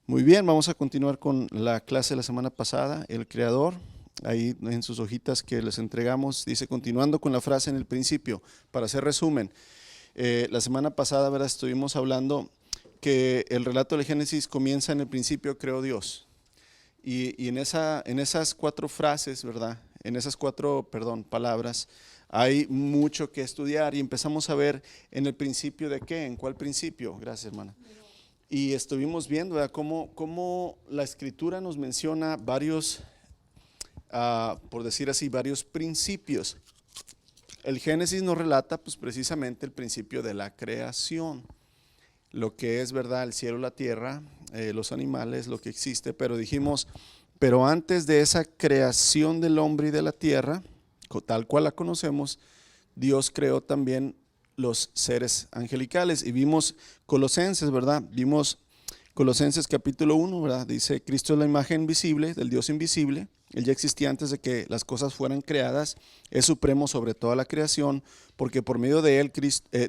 Muy bien, vamos a continuar con la clase de la semana pasada, el creador. Ahí en sus hojitas que les entregamos, dice, continuando con la frase en el principio, para hacer resumen. La semana pasada, ¿verdad? Estuvimos hablando que el relato del Génesis comienza en el principio, creó Dios. Y en esas cuatro frases, ¿verdad? En esas cuatro, palabras, hay mucho que estudiar y empezamos a ver en el principio de qué, en cuál principio. Gracias, hermana. Y estuvimos viendo, ¿verdad? Cómo la escritura nos menciona varios, por decir así, varios principios. El Génesis nos relata pues precisamente el principio de la creación, lo que es, ¿verdad? El cielo, la tierra, los animales, lo que existe, pero dijimos, pero antes de esa creación del hombre y de la tierra, tal cual la conocemos, Dios creó también los seres angelicales y vimos Colosenses, ¿verdad? Vimos Colosenses capítulo 1, ¿verdad? Dice, Cristo es la imagen visible del Dios invisible. Él ya existía antes de que las cosas fueran creadas, es supremo sobre toda la creación, porque por medio de él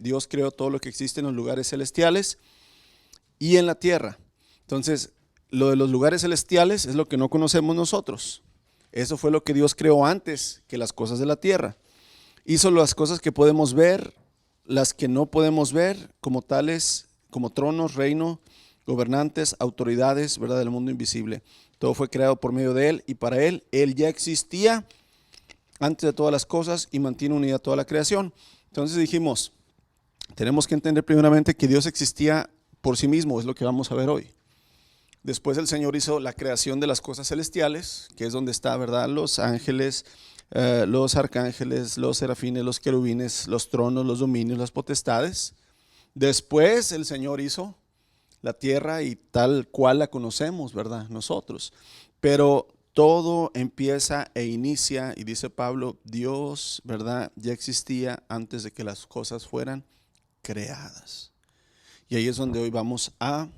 Dios creó todo lo que existe en los lugares celestiales y en la tierra. Entonces, lo de los lugares celestiales es lo que no conocemos nosotros. Eso fue lo que Dios creó antes que las cosas de la tierra. Hizo las cosas que podemos ver, las que no podemos ver, como tales, como tronos, reino, gobernantes, autoridades, ¿verdad? Del mundo invisible. Todo fue creado por medio de él y para él. Él ya existía antes de todas las cosas y mantiene unida toda la creación. Entonces dijimos, tenemos que entender primeramente que Dios existía por sí mismo, es lo que vamos a ver hoy. Después el Señor hizo la creación de las cosas celestiales, que es donde está, ¿verdad? Los ángeles, los arcángeles, los serafines, los querubines, los tronos, los dominios, las potestades. Después el Señor hizo la tierra y tal cual la conocemos, ¿verdad? Nosotros. Pero todo empieza e inicia, y dice Pablo, Dios, ¿verdad? Ya existía antes de que las cosas fueran creadas. Y ahí es donde hoy vamos a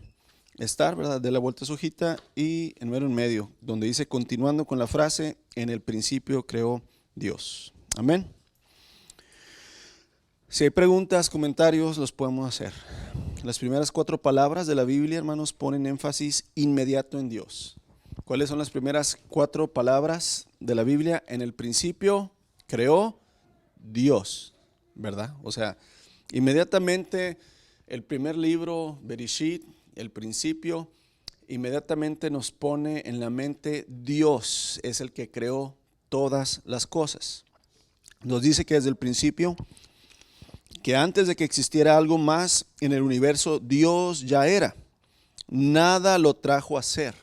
estar, ¿verdad? De la vuelta a su hojita y en medio, donde dice, continuando con la frase, en el principio creó Dios. Amén. Si hay preguntas, comentarios, los podemos hacer. Las primeras cuatro palabras de la Biblia, hermanos, ponen énfasis inmediato en Dios. ¿Cuáles son las primeras cuatro palabras de la Biblia? En el principio creó Dios, ¿verdad? O sea, inmediatamente el primer libro, Bereshit, el principio, inmediatamente nos pone en la mente Dios es el que creó todas las cosas. Nos dice que desde el principio, que antes de que existiera algo más en el universo, Dios ya era. Nada lo trajo a ser.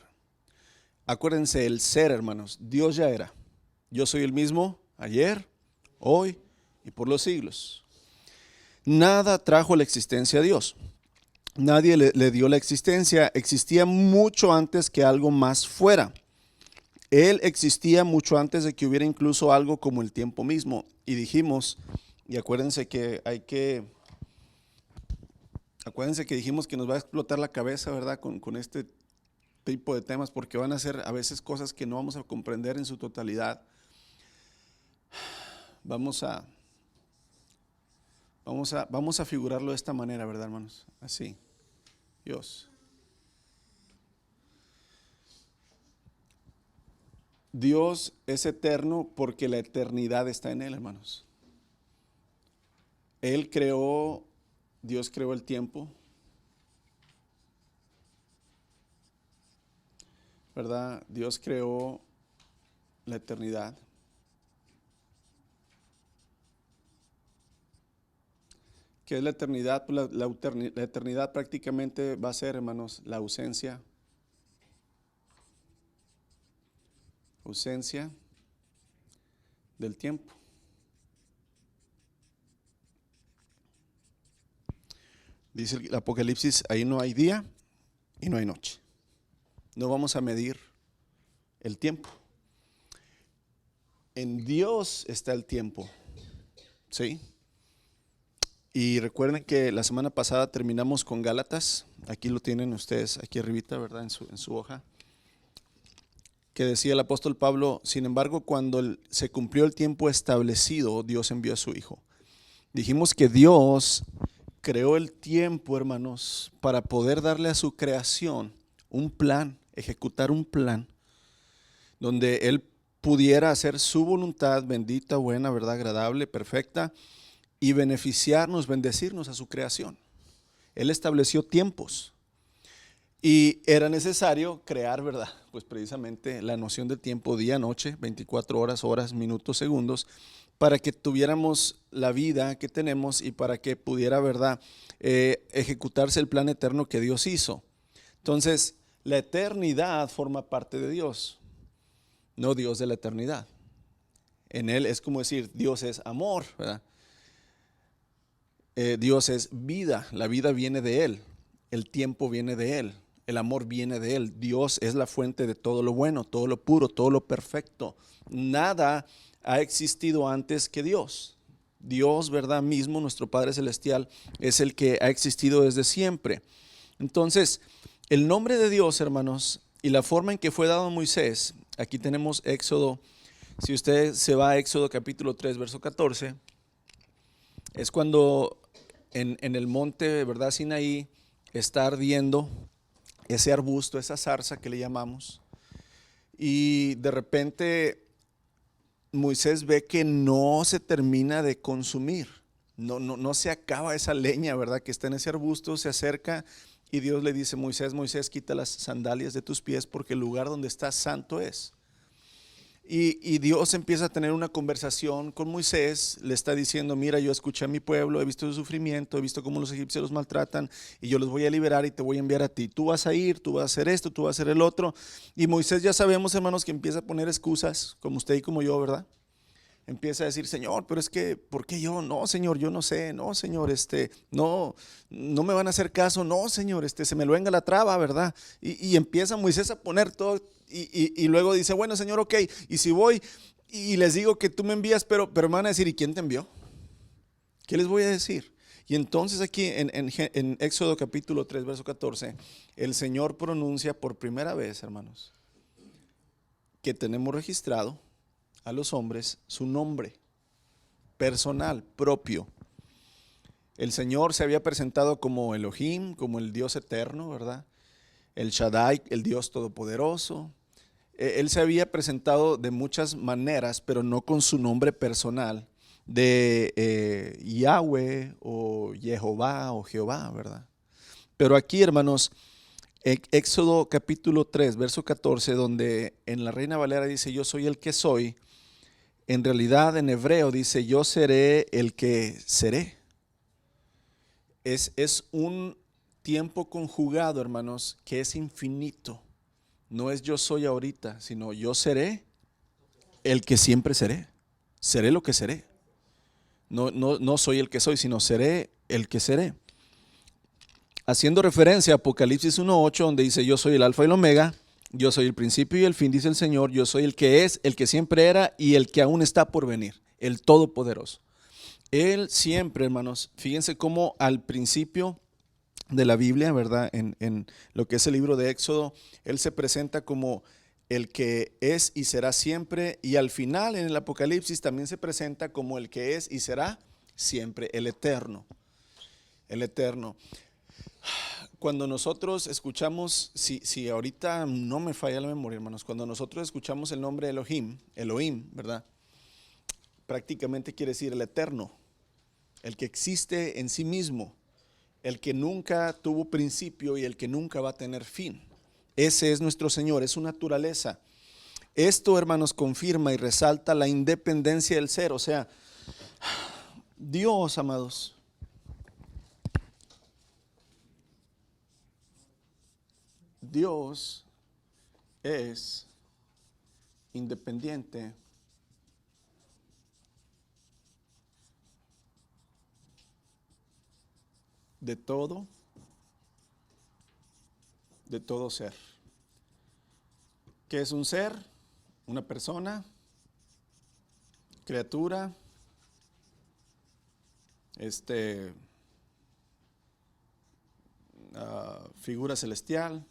Acuérdense, el ser, hermanos, Dios ya era. Yo soy el mismo ayer, hoy y por los siglos. Nada trajo la existencia a Dios. Nadie le dio la existencia. Existía mucho antes que algo más fuera. Él existía mucho antes de que hubiera incluso algo como el tiempo mismo. Y dijimos, y acuérdense que dijimos que nos va a explotar la cabeza, ¿verdad? Con este tipo de temas, porque van a ser a veces cosas que no vamos a comprender en su totalidad. Vamos a figurarlo de esta manera, ¿verdad, hermanos? Así. Dios es eterno porque la eternidad está en él, hermanos. Dios creó el tiempo, ¿verdad? Dios creó la eternidad. ¿Qué es la eternidad? Pues la eternidad prácticamente va a ser, hermanos, la ausencia del tiempo. Dice el Apocalipsis, ahí no hay día y no hay noche. No vamos a medir el tiempo. En Dios está el tiempo, ¿sí? Y recuerden que la semana pasada terminamos con Gálatas. Aquí lo tienen ustedes, aquí arribita, ¿verdad? En su hoja. Que decía el apóstol Pablo, sin embargo, cuando se cumplió el tiempo establecido, Dios envió a su Hijo. Dijimos que Dios creó el tiempo, hermanos, para poder darle a su creación un plan, ejecutar un plan donde Él pudiera hacer su voluntad bendita, buena, verdad, agradable, perfecta y beneficiarnos, bendecirnos a su creación. Él estableció tiempos y era necesario crear, ¿verdad? Pues precisamente la noción de tiempo, día, noche, 24 horas, horas, minutos, segundos, para que tuviéramos la vida que tenemos y para que pudiera, ¿verdad?, ejecutarse el plan eterno que Dios hizo. Entonces, la eternidad forma parte de Dios, no Dios de la eternidad. En Él es como decir, Dios es amor, ¿verdad? Dios es vida, la vida viene de Él, el tiempo viene de Él, el amor viene de Él. Dios es la fuente de todo lo bueno, todo lo puro, todo lo perfecto. Nada ha existido antes que Dios. Dios, ¿verdad? Mismo, nuestro Padre Celestial, es el que ha existido desde siempre. Entonces, el nombre de Dios, hermanos, y la forma en que fue dado a Moisés, aquí tenemos Éxodo, si usted se va a Éxodo capítulo 3, verso 14, es cuando en el monte, ¿verdad?, Sinaí, está ardiendo ese arbusto, esa zarza que le llamamos, y de repente Moisés ve que no se termina de consumir, no se acaba esa leña, ¿verdad?, que está en ese arbusto. Se acerca y Dios le dice, Moisés, Moisés, quita las sandalias de tus pies porque el lugar donde estás santo es. Y Dios empieza a tener una conversación con Moisés, le está diciendo, mira, yo escuché a mi pueblo, he visto su sufrimiento, he visto cómo los egipcios los maltratan y yo los voy a liberar y te voy a enviar a ti. Tú vas a ir, tú vas a hacer esto, tú vas a hacer el otro. Y Moisés, ya sabemos, hermanos, que empieza a poner excusas, como usted y como yo, ¿verdad? Empieza a decir, Señor, pero es que, ¿por qué yo? No, Señor, yo no sé, no, Señor, no me van a hacer caso, no, Señor, se me luenga la traba, ¿verdad? Y empieza Moisés a poner todo, y luego dice, bueno, Señor, ok, y si voy y les digo que tú me envías, pero me van a decir, ¿y quién te envió? ¿Qué les voy a decir? Y entonces aquí en Éxodo capítulo 3, verso 14, el Señor pronuncia por primera vez, hermanos, que tenemos registrado a los hombres su nombre personal, propio. El Señor se había presentado como Elohim, como el Dios eterno, ¿verdad? El Shaddai, el Dios todopoderoso. Él se había presentado de muchas maneras, pero no con su nombre personal de Yahweh o Jehová o Jehová, ¿verdad? Pero aquí, hermanos, Éxodo capítulo 3, verso 14, donde en la Reina Valera dice, yo soy el que soy, en realidad en hebreo dice, yo seré el que seré. Es un tiempo conjugado, hermanos, que es infinito. No es yo soy ahorita, sino yo seré el que siempre seré. Seré lo que seré. No soy el que soy, sino seré el que seré. Haciendo referencia a Apocalipsis 1:8, donde dice, yo soy el alfa y el omega, yo soy el principio y el fin, dice el Señor, yo soy el que es, el que siempre era y el que aún está por venir, el Todopoderoso. Él siempre, hermanos, fíjense cómo al principio de la Biblia, ¿verdad? En lo que es el libro de Éxodo, Él se presenta como el que es y será siempre, y al final en el Apocalipsis también se presenta como el que es y será siempre, el eterno. El eterno. Cuando nosotros escuchamos, si ahorita no me falla la memoria, hermanos, cuando nosotros escuchamos el nombre Elohim, ¿verdad? Prácticamente quiere decir el eterno, el que existe en sí mismo, el que nunca tuvo principio y el que nunca va a tener fin. Ese es nuestro Señor, es su naturaleza. Esto, hermanos, confirma y resalta la independencia del ser, o sea, Dios, amados, Dios es independiente de todo ser. ¿Qué es un ser? Una persona, criatura, figura celestial.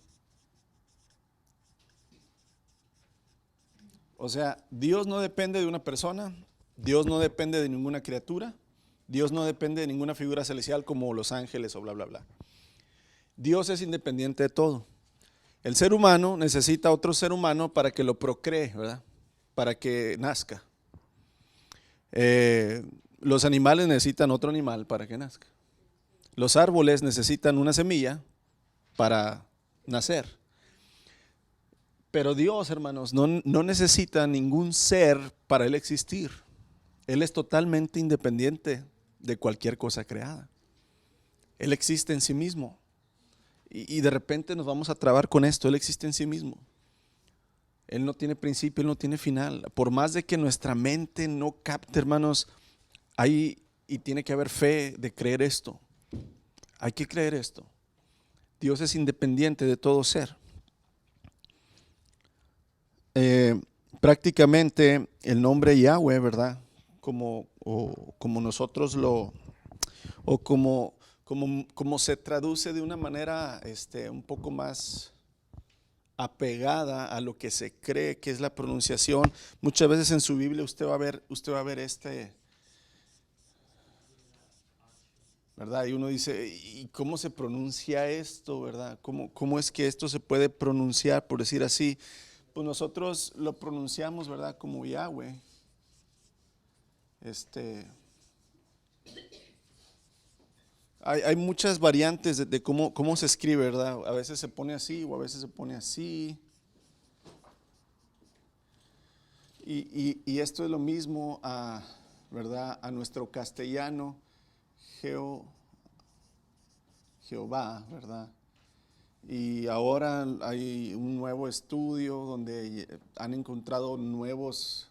O sea, Dios no depende de una persona, Dios no depende de ninguna criatura, Dios no depende de ninguna figura celestial como los ángeles o bla, bla, bla. Dios es independiente de todo. El ser humano necesita otro ser humano para que lo procree, ¿verdad? Para que nazca. Los animales necesitan otro animal para que nazca. Los árboles necesitan una semilla para nacer. Pero Dios, hermanos, no necesita ningún ser para Él existir. Él es totalmente independiente de cualquier cosa creada. Él existe en sí mismo. Y de repente nos vamos a trabar con esto. Él existe en sí mismo. Él no tiene principio, Él no tiene final. Por más de que nuestra mente no capte, hermanos, hay y tiene que haber fe de creer esto. Hay que creer esto. Dios es independiente de todo ser. Prácticamente el nombre Yahweh, ¿verdad? Como nosotros o como se traduce de una manera un poco más apegada a lo que se cree que es la pronunciación. Muchas veces en su Biblia usted va a ver ¿verdad? Y uno dice, ¿y cómo se pronuncia esto, verdad? ¿Cómo es que esto se puede pronunciar, por decir así? Pues nosotros lo pronunciamos, ¿verdad? Como Yahweh. Hay muchas variantes de cómo se escribe, ¿verdad? A veces se pone así o a veces se pone así. Y esto es lo mismo ¿verdad? A nuestro castellano, Jehová, ¿verdad? Y ahora hay un nuevo estudio donde han encontrado nuevos,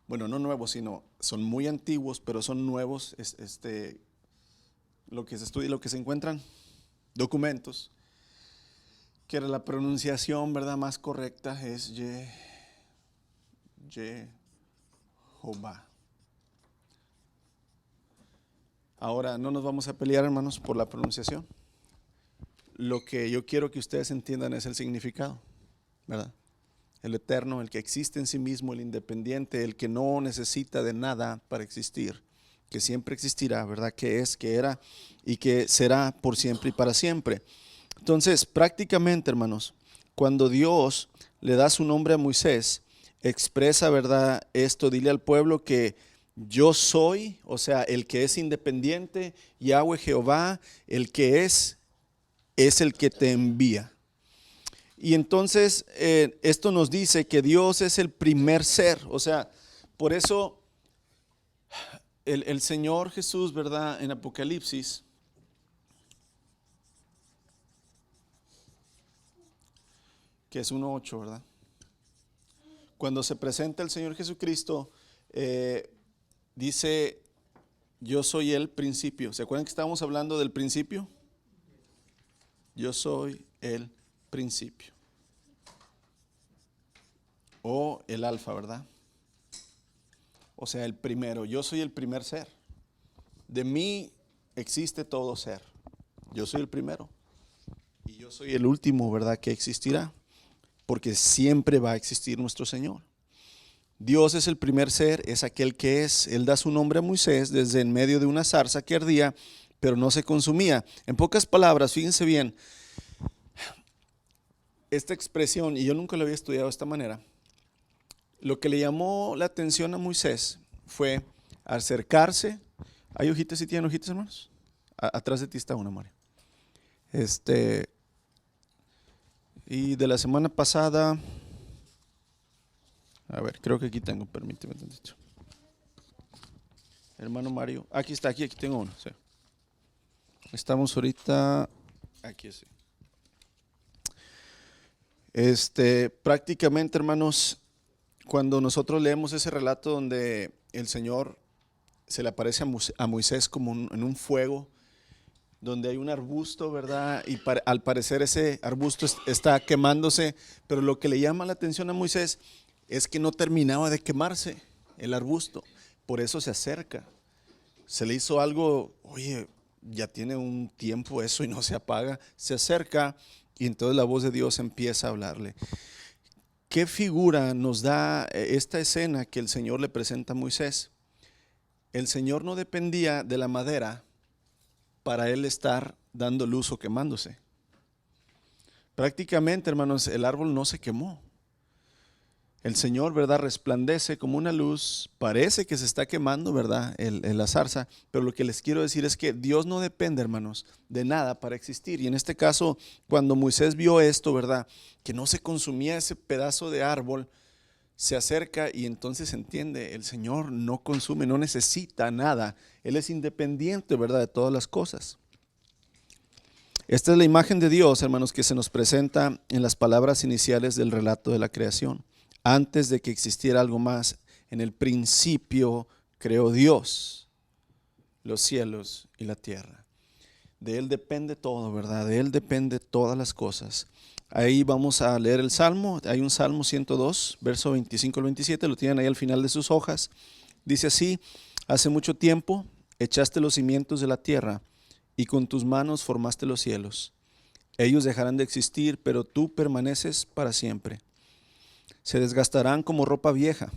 bueno, no nuevos, sino son muy antiguos, pero son nuevos, lo que se estudia, lo que se encuentran, documentos, que la pronunciación, ¿verdad?, más correcta es Jehová. Ahora, no nos vamos a pelear, hermanos, por la pronunciación. Lo que yo quiero que ustedes entiendan es el significado, ¿verdad? El eterno, el que existe en sí mismo, el independiente, el que no necesita de nada para existir, que siempre existirá, ¿verdad? Que es, que era y que será por siempre y para siempre. Entonces, prácticamente, hermanos, cuando Dios le da su nombre a Moisés, expresa, ¿verdad?, esto, dile al pueblo que yo soy, o sea, el que es independiente, Yahweh Jehová, el que es el que te envía. Y entonces esto nos dice que Dios es el primer ser, o sea, por eso el Señor Jesús, ¿verdad?, en Apocalipsis, que es 1:8, ¿verdad? Cuando se presenta el Señor Jesucristo, dice, yo soy el principio. ¿Se acuerdan que estábamos hablando del principio? Yo soy el principio. O el alfa, ¿verdad? O sea, el primero. Yo soy el primer ser. De mí existe todo ser. Yo soy el primero. Y yo soy el último, ¿verdad?, que existirá. Porque siempre va a existir nuestro Señor. Dios es el primer ser, es aquel que es. Él da su nombre a Moisés desde en medio de una zarza que ardía, pero no se consumía. En pocas palabras, fíjense bien, esta expresión, y yo nunca lo había estudiado de esta manera, lo que le llamó la atención a Moisés fue acercarse. ¿Hay hojitas? ¿Sí tienen hojitas, hermanos? Atrás de ti está una, María. Y de la semana pasada, a ver, creo que aquí tengo, permíteme tantito. Hermano Mario, aquí está, aquí tengo uno, sí. Estamos ahorita, aquí sí. Prácticamente, hermanos, cuando nosotros leemos ese relato donde el Señor se le aparece a Moisés como en un fuego, donde hay un arbusto, ¿verdad? Y al parecer ese arbusto está quemándose, pero lo que le llama la atención a Moisés es que no terminaba de quemarse el arbusto, por eso se acerca. Se le hizo algo, oye, ya tiene un tiempo eso y no se apaga, se acerca y entonces la voz de Dios empieza a hablarle. ¿Qué figura nos da esta escena que el Señor le presenta a Moisés? El Señor no dependía de la madera para él estar dando luz o quemándose. Prácticamente, hermanos, el árbol no se quemó. El Señor, ¿verdad? Resplandece como una luz, parece que se está quemando, ¿verdad? La zarza, pero lo que les quiero decir es que Dios no depende, hermanos, de nada para existir. Y en este caso, cuando Moisés vio esto, ¿verdad? Que no se consumía ese pedazo de árbol, se acerca y entonces entiende, el Señor no consume, no necesita nada. Él es independiente, ¿verdad? De todas las cosas. Esta es la imagen de Dios, hermanos, que se nos presenta en las palabras iniciales del relato de la creación. Antes de que existiera algo más, en el principio creó Dios los cielos y la tierra. De Él depende todo, ¿verdad? De Él depende todas las cosas. Ahí vamos a leer el Salmo. Hay un Salmo 102, verso 25 al 27, lo tienen ahí al final de sus hojas. Dice así: hace mucho tiempo echaste los cimientos de la tierra y con tus manos formaste los cielos. Ellos dejarán de existir, pero tú permaneces para siempre. Se desgastarán como ropa vieja.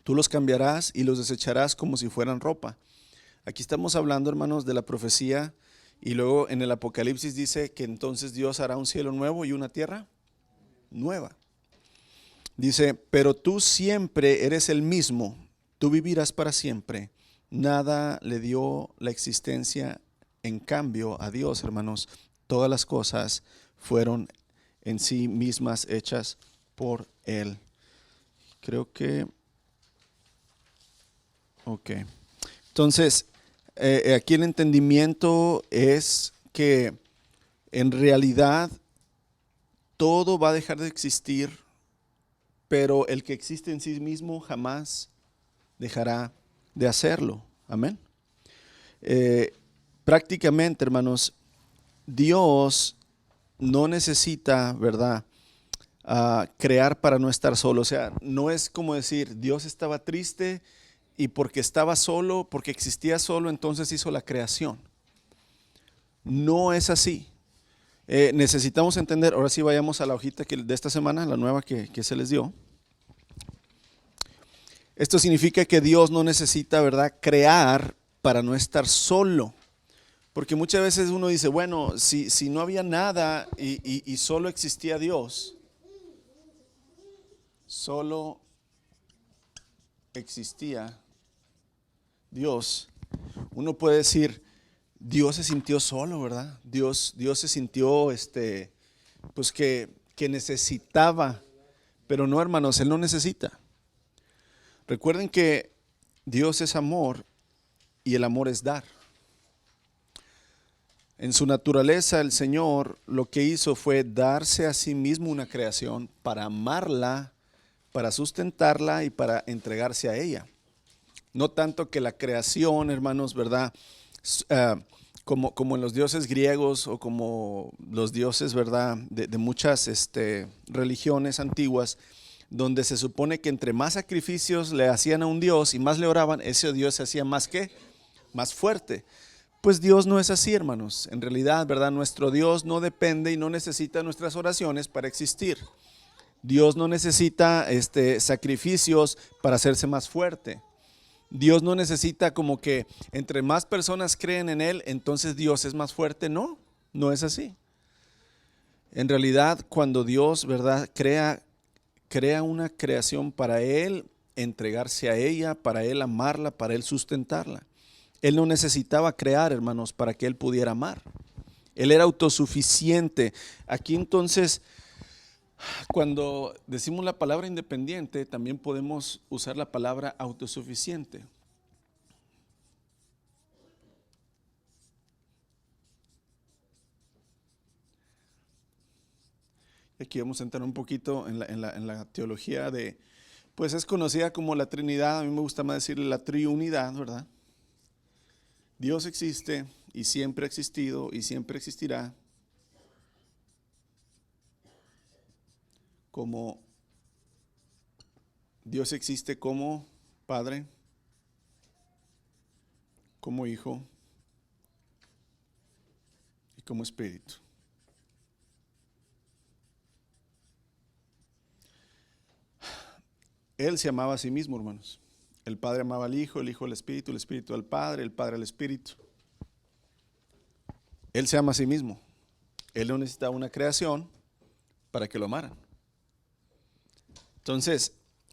Tú los cambiarás y los desecharás como si fueran ropa. Aquí estamos hablando, hermanos, de la profecía, y luego en el Apocalipsis dice que entonces Dios hará un cielo nuevo y una tierra nueva. Dice, pero tú siempre eres el mismo, tú vivirás para siempre. Nada le dio la existencia en cambio a Dios, hermanos. Todas las cosas fueron en sí mismas hechas por Él. Creo que, ok. Entonces, aquí el entendimiento es que en realidad todo va a dejar de existir, pero el que existe en sí mismo jamás dejará de hacerlo. Amén. Prácticamente, hermanos, Dios no necesita, ¿verdad?, crear para no estar solo. O sea, no es como decir, Dios estaba triste y porque estaba solo, porque existía solo, entonces hizo la creación. No es así. Necesitamos entender, ahora sí vayamos a la hojita de esta semana, la nueva que se les dio. Esto significa que Dios no necesita, ¿verdad?, crear para no estar solo. Porque muchas veces uno dice, bueno, si no había nada y solo existía Dios, solo existía Dios, uno puede decir, Dios se sintió solo, ¿verdad? Dios se sintió, pues que necesitaba, pero no, hermanos, Él no necesita. Recuerden que Dios es amor y el amor es dar. En su naturaleza, el Señor lo que hizo fue darse a sí mismo una creación para amarla, para sustentarla y para entregarse a ella. No tanto que la creación, hermanos, ¿verdad? Como en los dioses griegos o como los dioses, ¿verdad?, de muchas religiones antiguas, donde se supone que entre más sacrificios le hacían a un dios y más le oraban, ese dios se hacía más fuerte. Pues Dios no es así, hermanos. En realidad, ¿verdad?, nuestro Dios no depende y no necesita nuestras oraciones para existir. Dios no necesita sacrificios para hacerse más fuerte. Dios no necesita como que entre más personas creen en Él, entonces Dios es más fuerte. No, no es así. En realidad, cuando Dios, ¿verdad?, crea una creación para Él, entregarse a ella, para Él amarla, para Él sustentarla. Él no necesitaba crear, hermanos, para que Él pudiera amar. Él era autosuficiente. Aquí entonces, cuando decimos la palabra independiente, también podemos usar la palabra autosuficiente. Aquí vamos a entrar un poquito en la teología pues es conocida como la Trinidad. A mí me gusta más decirle la triunidad, ¿verdad? Dios existe y siempre ha existido y siempre existirá como Dios existe como Padre, como Hijo y como Espíritu. Él se amaba a sí mismo, hermanos. El Padre amaba al Hijo, el Hijo al Espíritu, el Espíritu al Padre, el Padre al Espíritu. Él se ama a sí mismo. Él no necesita una creación para que lo amaran. Entonces,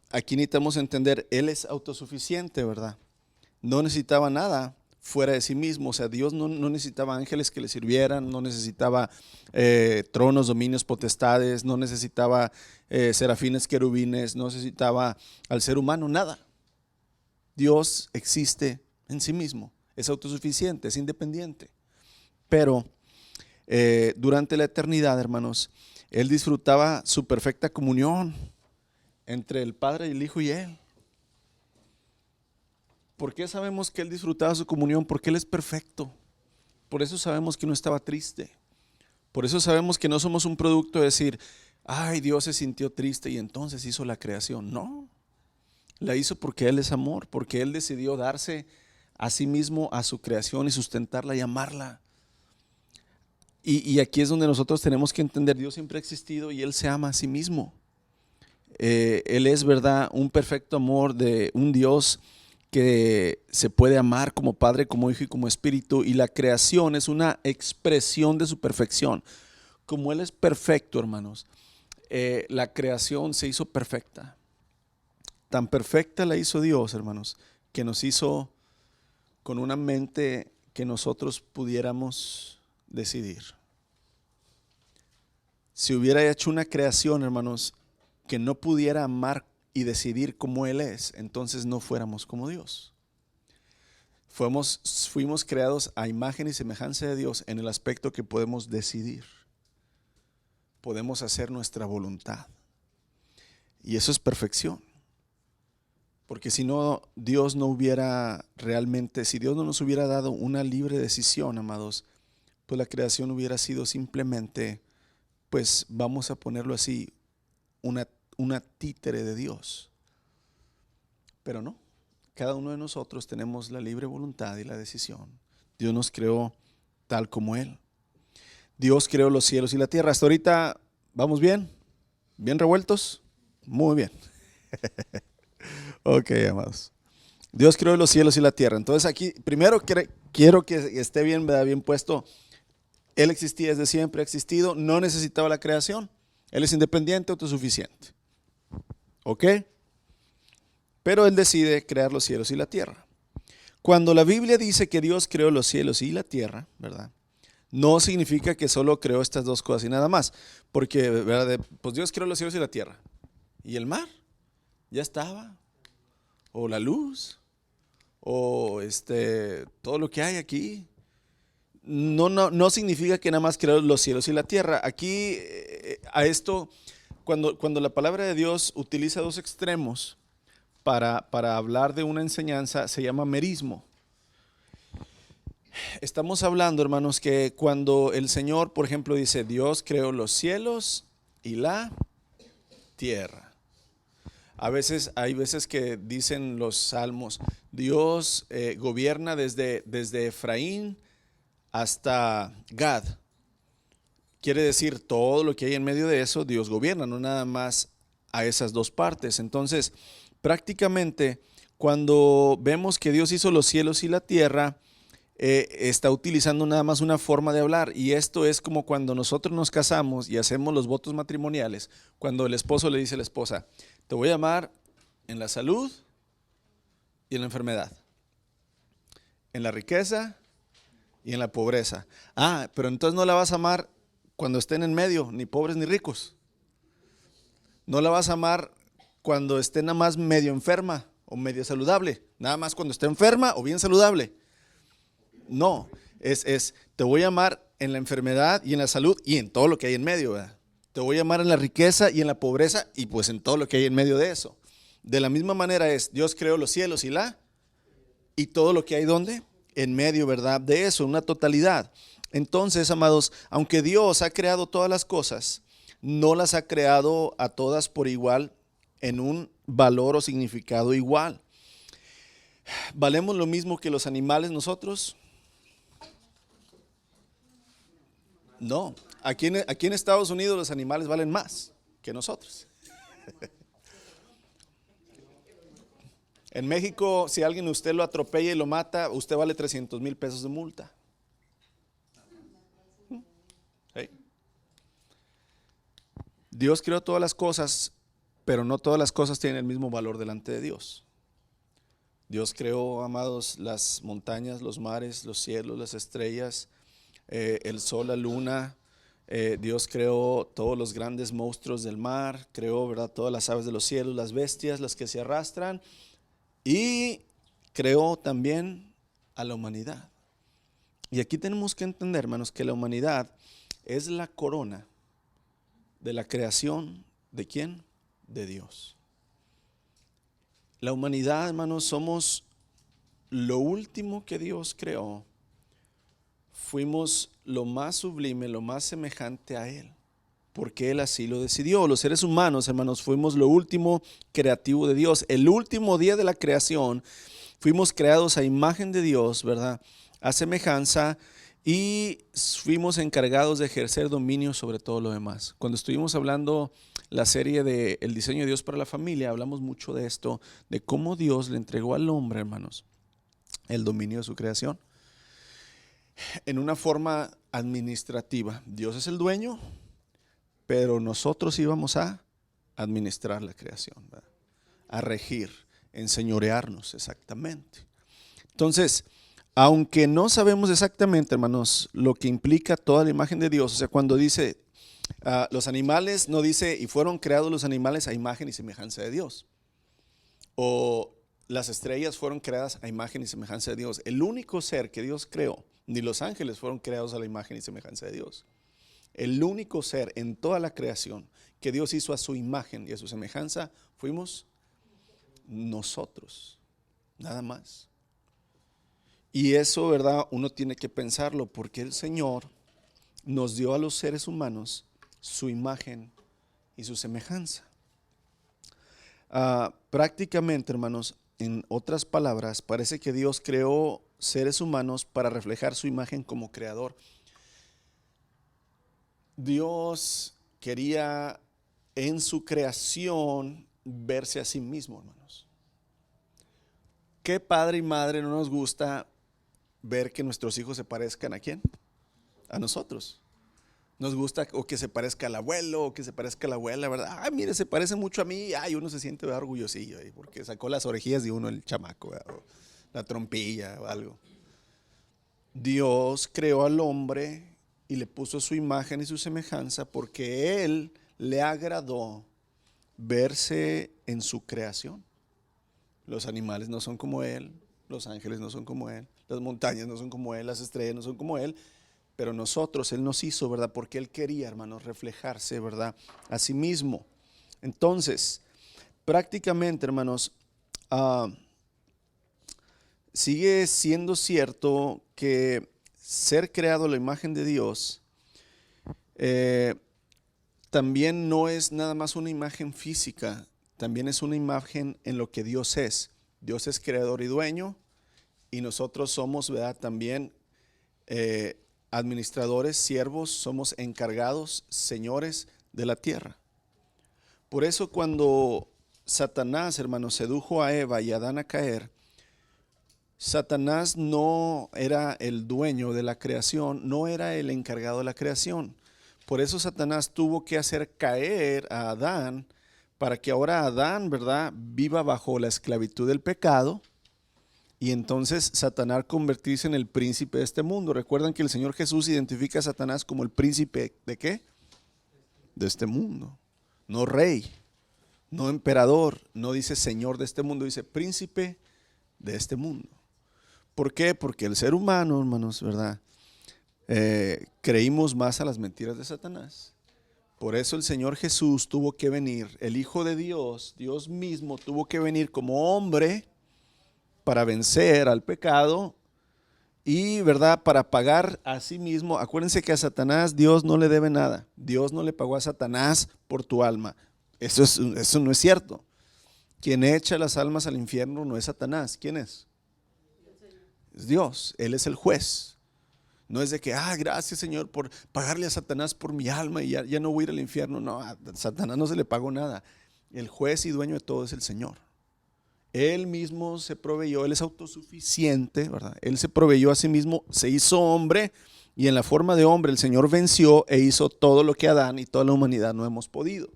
aquí necesitamos entender, Él es autosuficiente, ¿verdad? No necesitaba nada fuera de sí mismo. O sea, Dios no necesitaba ángeles que le sirvieran, no necesitaba tronos, dominios, potestades, no necesitaba serafines, querubines, no necesitaba al ser humano, nada. Dios existe en sí mismo, es autosuficiente, es independiente. Pero durante la eternidad, hermanos, Él disfrutaba su perfecta comunión entre el Padre, el Hijo y Él. ¿Por qué sabemos que Él disfrutaba su comunión? Porque Él es perfecto. Por eso sabemos que no estaba triste. Por eso sabemos que no somos un producto de decir, ay, Dios se sintió triste y entonces hizo la creación. No, la hizo porque Él es amor, porque Él decidió darse a sí mismo, a su creación y sustentarla y amarla. Y aquí es donde nosotros tenemos que entender, Dios siempre ha existido y Él se ama a sí mismo. Él es, ¿verdad?, un perfecto amor de un Dios que se puede amar como Padre, como Hijo y como Espíritu, y la creación es una expresión de su perfección. Como Él es perfecto, hermanos, la creación se hizo perfecta. Tan perfecta la hizo Dios, hermanos, que nos hizo con una mente que nosotros pudiéramos decidir. Si hubiera hecho una creación, hermanos, que no pudiera amar y decidir como Él es, entonces no fuéramos como Dios. Fuimos creados a imagen y semejanza de Dios en el aspecto que podemos decidir. Podemos hacer nuestra voluntad. Y eso es perfección. Porque si no, Dios no hubiera realmente, si Dios no nos hubiera dado una libre decisión, amados, pues la creación hubiera sido simplemente, pues vamos a ponerlo así, una títere de Dios. Pero no, cada uno de nosotros tenemos la libre voluntad y la decisión. Dios nos creó tal como Él. Dios creó los cielos y la tierra. Hasta ahorita, ¿vamos bien? ¿Bien revueltos? Muy bien. Ok, amados. Dios creó los cielos y la tierra. Entonces aquí, primero quiero que esté bien, ¿verdad?, bien puesto. Él existía desde siempre, ha existido, no necesitaba la creación. Él es independiente, autosuficiente. ¿Ok? Pero Él decide crear los cielos y la tierra. Cuando la Biblia dice que Dios creó los cielos y la tierra, ¿verdad?, no significa que solo creó estas dos cosas y nada más. Porque, ¿verdad?, pues Dios creó los cielos y la tierra. ¿Y el mar? Ya estaba. O la luz. O todo lo que hay aquí. No significa que nada más creó los cielos y la tierra. Aquí, a esto, cuando la palabra de Dios utiliza dos extremos para hablar de una enseñanza, se llama merismo. Estamos hablando, hermanos, que cuando el Señor, por ejemplo, dice, Dios creó los cielos y la tierra. Hay veces que dicen los salmos, Dios gobierna desde Efraín hasta Gad. Quiere decir, todo lo que hay en medio de eso, Dios gobierna, no nada más a esas dos partes. Entonces, prácticamente, cuando vemos que Dios hizo los cielos y la tierra, está utilizando nada más una forma de hablar. Y esto es como cuando nosotros nos casamos y hacemos los votos matrimoniales, cuando el esposo le dice a la esposa, te voy a amar en la salud y en la enfermedad, en la riqueza y en la pobreza. Pero entonces no la vas a amar cuando estén en medio, ni pobres ni ricos. No la vas a amar cuando esté nada más medio enferma o medio saludable, nada más cuando esté enferma o bien saludable. No, te voy a amar en la enfermedad y en la salud y en todo lo que hay en medio, ¿verdad? Te voy a amar en la riqueza y en la pobreza y pues en todo lo que hay en medio de eso. De la misma manera Dios creó los cielos y todo lo que hay donde en medio, ¿verdad?, de eso, una totalidad. Entonces, amados, aunque Dios ha creado todas las cosas, no las ha creado a todas por igual en un valor o significado igual. ¿Valemos lo mismo que los animales nosotros? No, aquí en Estados Unidos los animales valen más que nosotros. En México, si alguien usted lo atropella y lo mata, usted vale 300,000 pesos de multa. ¿Sí? Dios creó todas las cosas, pero no todas las cosas tienen el mismo valor delante de Dios. Dios creó, amados, las montañas, los mares, los cielos, las estrellas, el sol, la luna. Dios creó todos los grandes monstruos del mar, creó, ¿verdad?, todas las aves de los cielos, las bestias, las que se arrastran, y creó también a la humanidad. Y aquí tenemos que entender, hermanos, que la humanidad es la corona de la creación. ¿De quién? De Dios. La humanidad, hermanos, somos lo último que Dios creó. Fuimos lo más sublime, lo más semejante a Él, porque Él así lo decidió. Los seres humanos, hermanos, fuimos lo último creativo de Dios. El último día de la creación fuimos creados a imagen de Dios, ¿verdad?, a semejanza, y fuimos encargados de ejercer dominio sobre todo lo demás. Cuando estuvimos hablando la serie de El diseño de Dios para la familia, hablamos mucho de esto, de cómo Dios le entregó al hombre, hermanos, el dominio de su creación en una forma administrativa. Dios es el dueño, pero nosotros íbamos a administrar la creación, ¿verdad?, a regir, enseñorearnos exactamente. Entonces, aunque no sabemos exactamente, hermanos, lo que implica toda la imagen de Dios, o sea, cuando dice los animales, no dice y fueron creados los animales a imagen y semejanza de Dios, o las estrellas fueron creadas a imagen y semejanza de Dios. El único ser que Dios creó, ni los ángeles fueron creados a la imagen y semejanza de Dios. El único ser en toda la creación que Dios hizo a su imagen y a su semejanza fuimos nosotros, nada más. Y eso, ¿verdad?, uno tiene que pensarlo, porque el Señor nos dio a los seres humanos su imagen y su semejanza. Prácticamente, hermanos, en otras palabras, parece que Dios creó seres humanos para reflejar su imagen como creador. Dios quería en su creación verse a sí mismo, hermanos. ¿Qué padre y madre no nos gusta ver que nuestros hijos se parezcan a quién? A nosotros. Nos gusta o que se parezca al abuelo o que se parezca a la abuela, ¿verdad? Ay, mire, se parece mucho a mí. Ay, uno se siente orgullosillo porque sacó las orejillas de uno, el chamaco, ¿verdad?, o la trompilla o algo. Dios creó al hombre y le puso su imagen y su semejanza porque Él le agradó verse en su creación. Los animales no son como Él, los ángeles no son como Él, las montañas no son como Él, las estrellas no son como Él, pero nosotros Él nos hizo, ¿verdad?, porque Él quería, hermanos, reflejarse, ¿verdad?, a sí mismo. Entonces, prácticamente, hermanos, sigue siendo cierto que ser creado a la imagen de Dios también no es nada más una imagen física, también es una imagen en lo que Dios es. Dios es creador y dueño, y nosotros somos, ¿verdad?, también administradores, siervos, somos encargados, señores de la tierra. Por eso cuando Satanás, hermanos, sedujo a Eva y a Adán a caer, Satanás no era el dueño de la creación, no era el encargado de la creación. Por eso Satanás tuvo que hacer caer a Adán para que ahora Adán, ¿verdad?, viva bajo la esclavitud del pecado, y entonces Satanás convertirse en el príncipe de este mundo. Recuerdan que el Señor Jesús identifica a Satanás como el príncipe ¿de qué? De este mundo. No rey, no emperador, no dice señor de este mundo, dice príncipe de este mundo. ¿Por qué? Porque el ser humano, hermanos, ¿verdad?, creímos más a las mentiras de Satanás. Por eso el Señor Jesús tuvo que venir, el Hijo de Dios, Dios mismo tuvo que venir como hombre para vencer al pecado y, ¿verdad?, para pagar a sí mismo. Acuérdense que a Satanás Dios no le debe nada. Dios no le pagó a Satanás por tu alma. Eso no es cierto. Quien echa las almas al infierno no es Satanás. ¿Quién es? Es Dios. Él es el juez. No es de que, gracias, Señor, por pagarle a Satanás por mi alma y ya no voy a ir al infierno. No, a Satanás no se le pagó nada. El juez y dueño de todo es el Señor. Él mismo se proveyó, Él es autosuficiente, ¿verdad? Él se proveyó a sí mismo, se hizo hombre Y en la forma de hombre el Señor venció e hizo todo lo que Adán y toda la humanidad no hemos podido.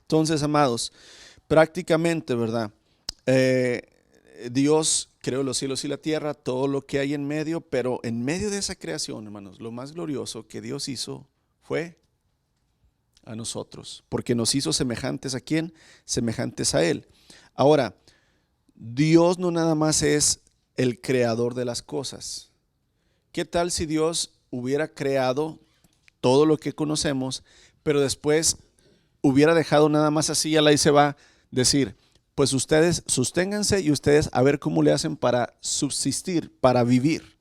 Entonces, amados, prácticamente, ¿verdad? Dios creó los cielos y la tierra, todo lo que hay en medio, pero en medio de esa creación, hermanos, lo más glorioso que Dios hizo fue a nosotros, porque nos hizo semejantes ¿a quién? Semejantes a Él. Ahora, Dios no nada más es el creador de las cosas. ¿Qué tal si Dios hubiera creado todo lo que conocemos, pero después hubiera dejado nada más así, a la y se va, decir, pues ustedes susténganse y ustedes a ver cómo le hacen para subsistir, para vivir?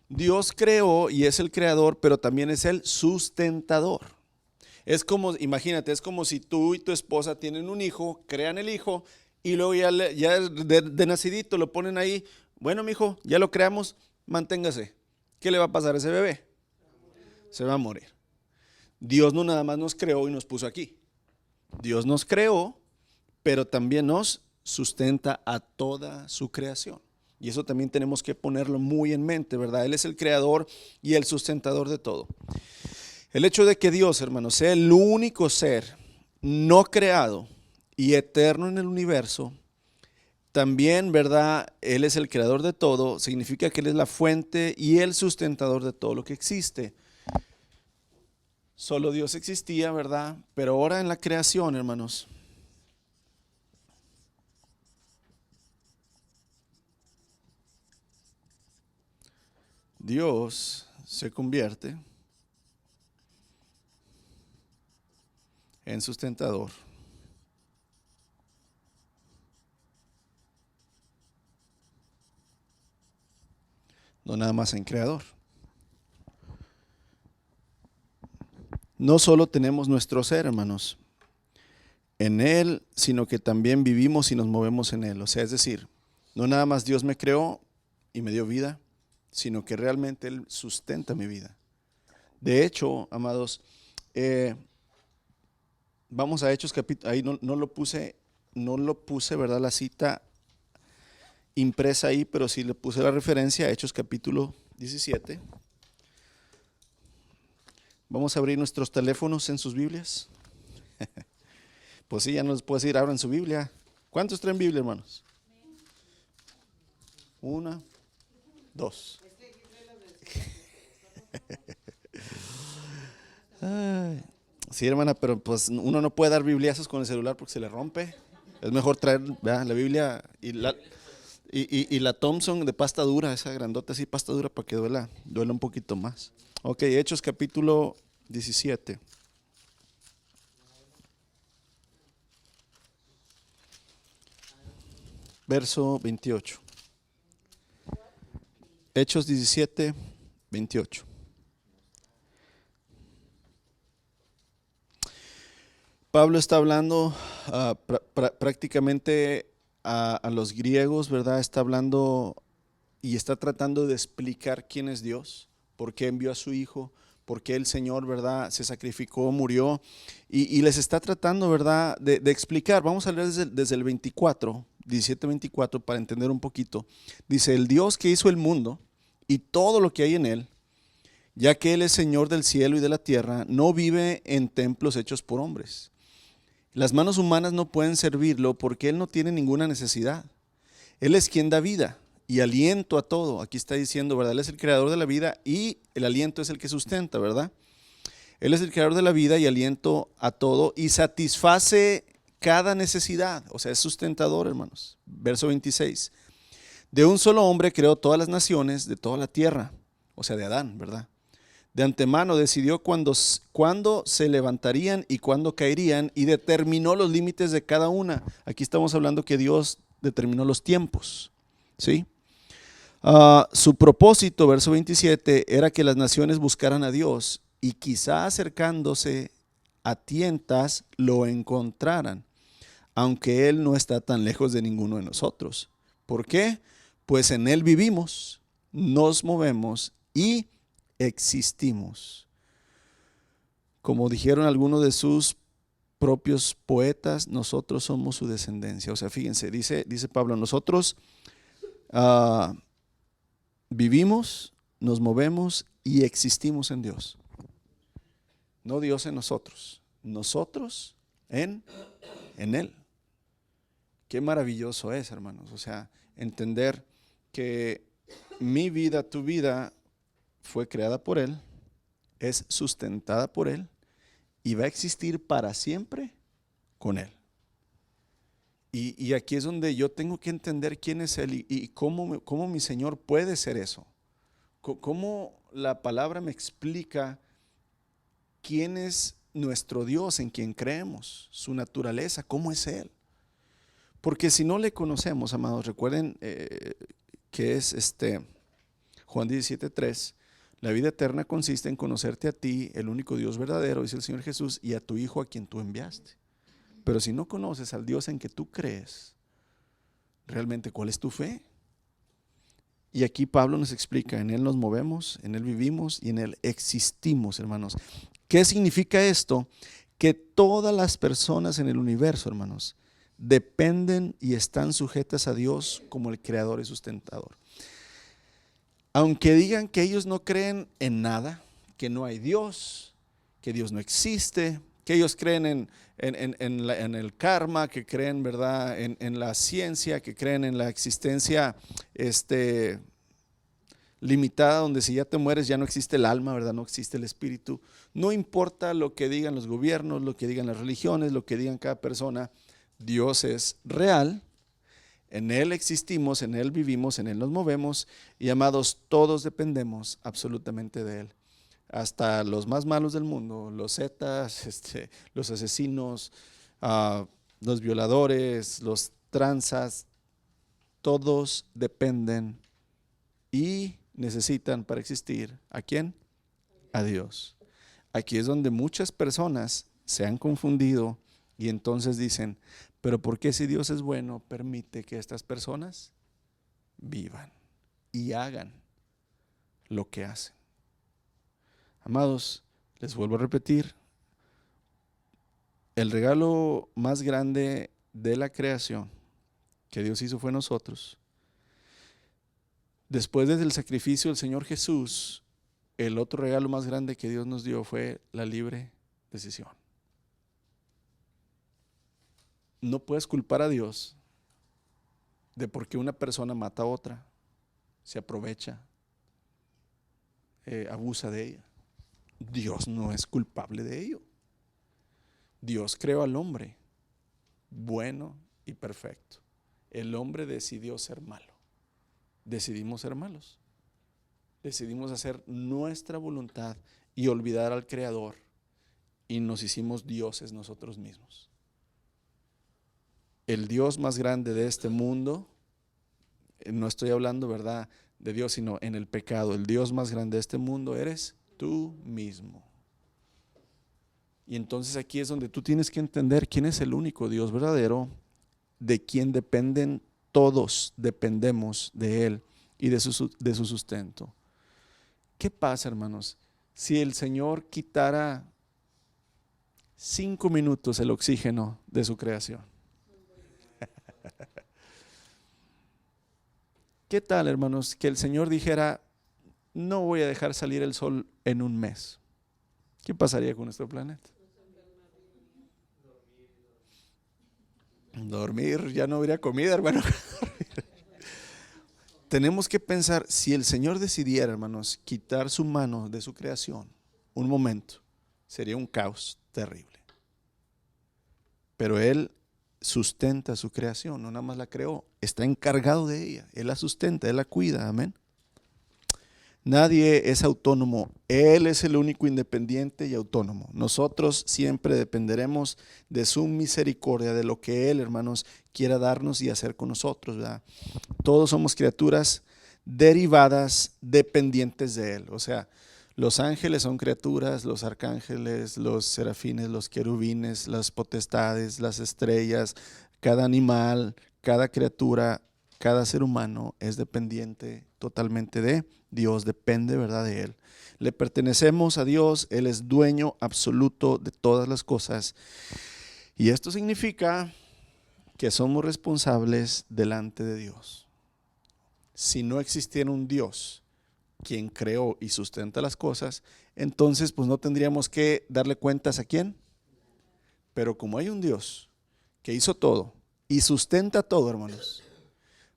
Dios creó y es el creador, pero también es el sustentador. Es como, imagínate, es como si tú y tu esposa tienen un hijo, crean el hijo y luego ya de nacidito lo ponen ahí. Bueno, mijo, ya lo creamos, manténgase. ¿Qué le va a pasar a ese bebé? Se va a morir. Dios no nada más nos creó y nos puso aquí. Dios nos creó, pero también nos sustenta a toda su creación. Y eso también tenemos que ponerlo muy en mente, ¿verdad? Él es el creador y el sustentador de todo. El hecho de que Dios, hermanos, sea el único ser no creado y eterno en el universo, también, ¿verdad? Él es el creador de todo, significa que Él es la fuente y el sustentador de todo lo que existe. Solo Dios existía, ¿verdad? Pero ahora en la creación, hermanos, Dios se convierte en sustentador. No nada más en creador. No solo tenemos nuestro ser, hermanos, en Él, sino que también vivimos y nos movemos en Él. O sea, es decir, no nada más Dios me creó y me dio vida, sino que realmente Él sustenta mi vida. De hecho, amados, vamos a Hechos capítulo, ahí no lo puse, ¿verdad? La cita impresa ahí, pero sí le puse la referencia a Hechos capítulo 17. Vamos a abrir nuestros teléfonos en sus Biblias. Pues sí, ya no les puedo decir, abran su Biblia. ¿Cuántos traen Biblia, hermanos? Una, dos. Ay, sí, hermana, pero pues uno no puede dar bibliazos con el celular porque se le rompe. Es mejor traer, ¿verdad?, la Biblia y la Thompson de pasta dura, esa grandota así, pasta dura, para que duela un poquito más. Ok, Hechos capítulo 17. Verso 28. Hechos 17, 28. Pablo está hablando prácticamente a los griegos, ¿verdad? Está hablando y está tratando de explicar quién es Dios, por qué envió a su Hijo, por qué el Señor, ¿verdad?, se sacrificó, murió, y les está tratando, ¿verdad?, de explicar. Vamos a leer desde el 24, 17-24, para entender un poquito. Dice, el Dios que hizo el mundo y todo lo que hay en él, ya que Él es Señor del cielo y de la tierra, no vive en templos hechos por hombres. Las manos humanas no pueden servirlo porque Él no tiene ninguna necesidad. Él es quien da vida y aliento a todo. Aquí está diciendo, ¿verdad? Él es el creador de la vida y el aliento es el que sustenta, ¿verdad? Él es el creador de la vida y aliento a todo y satisface cada necesidad. O sea, es sustentador, hermanos. Verso 26. De un solo hombre creó todas las naciones de toda la tierra. O sea, de Adán, ¿verdad? De antemano decidió cuándo se levantarían y cuándo caerían y determinó los límites de cada una. Aquí estamos hablando que Dios determinó los tiempos, ¿sí? Su propósito, verso 27, era que las naciones buscaran a Dios y quizá acercándose a tientas lo encontraran, aunque Él no está tan lejos de ninguno de nosotros. ¿Por qué? Pues en Él vivimos, nos movemos y existimos. Como dijeron algunos de sus propios poetas, nosotros somos su descendencia. O sea, fíjense, dice Pablo, nosotros vivimos, nos movemos y existimos en Dios. No Dios en nosotros, nosotros en Él. Qué maravilloso es, hermanos. O sea, entender que mi vida, tu vida, fue creada por Él, es sustentada por Él y va a existir para siempre con Él. Y aquí es donde yo tengo que entender quién es Él y cómo mi Señor puede ser eso. Cómo la palabra me explica quién es nuestro Dios en quien creemos, su naturaleza, cómo es Él. Porque si no le conocemos, amados, recuerden que es Juan 17:3, la vida eterna consiste en conocerte a ti, el único Dios verdadero, dice el Señor Jesús, y a tu Hijo a quien tú enviaste. Pero si no conoces al Dios en que tú crees, realmente, ¿cuál es tu fe? Y aquí Pablo nos explica, en Él nos movemos, en Él vivimos y en Él existimos, hermanos. ¿Qué significa esto? Que todas las personas en el universo, hermanos, dependen y están sujetas a Dios como el creador y sustentador. Aunque digan que ellos no creen en nada, que no hay Dios, que Dios no existe, que ellos creen en el karma, que creen, ¿verdad?, en la ciencia, que creen en la existencia limitada, donde si ya te mueres ya no existe el alma, ¿verdad?, no existe el espíritu. No importa lo que digan los gobiernos, lo que digan las religiones, lo que digan cada persona, Dios es real. En Él existimos, en Él vivimos, en Él nos movemos y, amados, todos dependemos absolutamente de Él. Hasta los más malos del mundo, los zetas, los asesinos, los violadores, los tranzas, todos dependen y necesitan para existir, ¿a quién? A Dios. Aquí es donde muchas personas se han confundido y entonces dicen, pero ¿por qué si Dios es bueno permite que estas personas vivan y hagan lo que hacen? Amados, les vuelvo a repetir, el regalo más grande de la creación que Dios hizo fue nosotros. Después del sacrificio del Señor Jesús, el otro regalo más grande que Dios nos dio fue la libre decisión. No puedes culpar a Dios de por qué una persona mata a otra, se aprovecha, abusa de ella. Dios no es culpable de ello. Dios creó al hombre bueno y perfecto. El hombre decidió ser malo. Decidimos ser malos. Decidimos hacer nuestra voluntad y olvidar al Creador y nos hicimos dioses nosotros mismos. El Dios más grande de este mundo, no estoy hablando, ¿verdad?, de Dios, sino en el pecado. El Dios más grande de este mundo eres tú mismo. Y entonces aquí es donde tú tienes que entender quién es el único Dios verdadero, de quien dependen todos, dependemos de Él y de su sustento. ¿Qué pasa, hermanos, si el Señor quitara 5 minutos el oxígeno de su creación? ¿Qué tal, hermanos, que el Señor dijera, no voy a dejar salir el sol en un mes? ¿Qué pasaría con nuestro planeta? Dormir, ya no habría comida, hermano. Tenemos que pensar, si el Señor decidiera, hermanos, quitar su mano de su creación, un momento, sería un caos terrible. Pero Él sustenta su creación, no nada más la creó, está encargado de ella, Él la sustenta, Él la cuida, amén. Nadie es autónomo, Él es el único independiente y autónomo. Nosotros siempre dependeremos de su misericordia, de lo que Él, hermanos, quiera darnos y hacer con nosotros, ¿verdad? Todos somos criaturas derivadas, dependientes de Él. O sea, los ángeles son criaturas, los arcángeles, los serafines, los querubines, las potestades, las estrellas, cada animal, cada criatura, cada ser humano es dependiente totalmente de Dios, depende, ¿verdad?, de Él. Le pertenecemos a Dios, Él es dueño absoluto de todas las cosas. Y esto significa que somos responsables delante de Dios. Si no existiera un Dios, quien creó y sustenta las cosas, entonces pues no tendríamos que darle cuentas a quién. Pero como hay un Dios que hizo todo y sustenta todo, hermanos,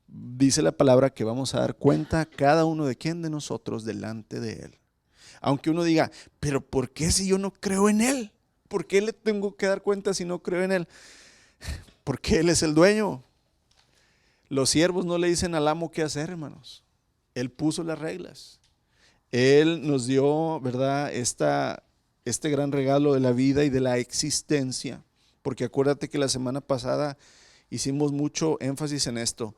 dice la palabra que vamos a dar cuenta a cada uno de quién de nosotros delante de Él. Aunque uno diga, pero ¿por qué si yo no creo en Él? ¿Por qué le tengo que dar cuenta si no creo en Él? Porque Él es el dueño. Los siervos no le dicen al amo qué hacer, hermanos. Él puso las reglas. Él nos dio, ¿verdad?, este gran regalo de la vida y de la existencia. Porque acuérdate que la semana pasada hicimos mucho énfasis en esto.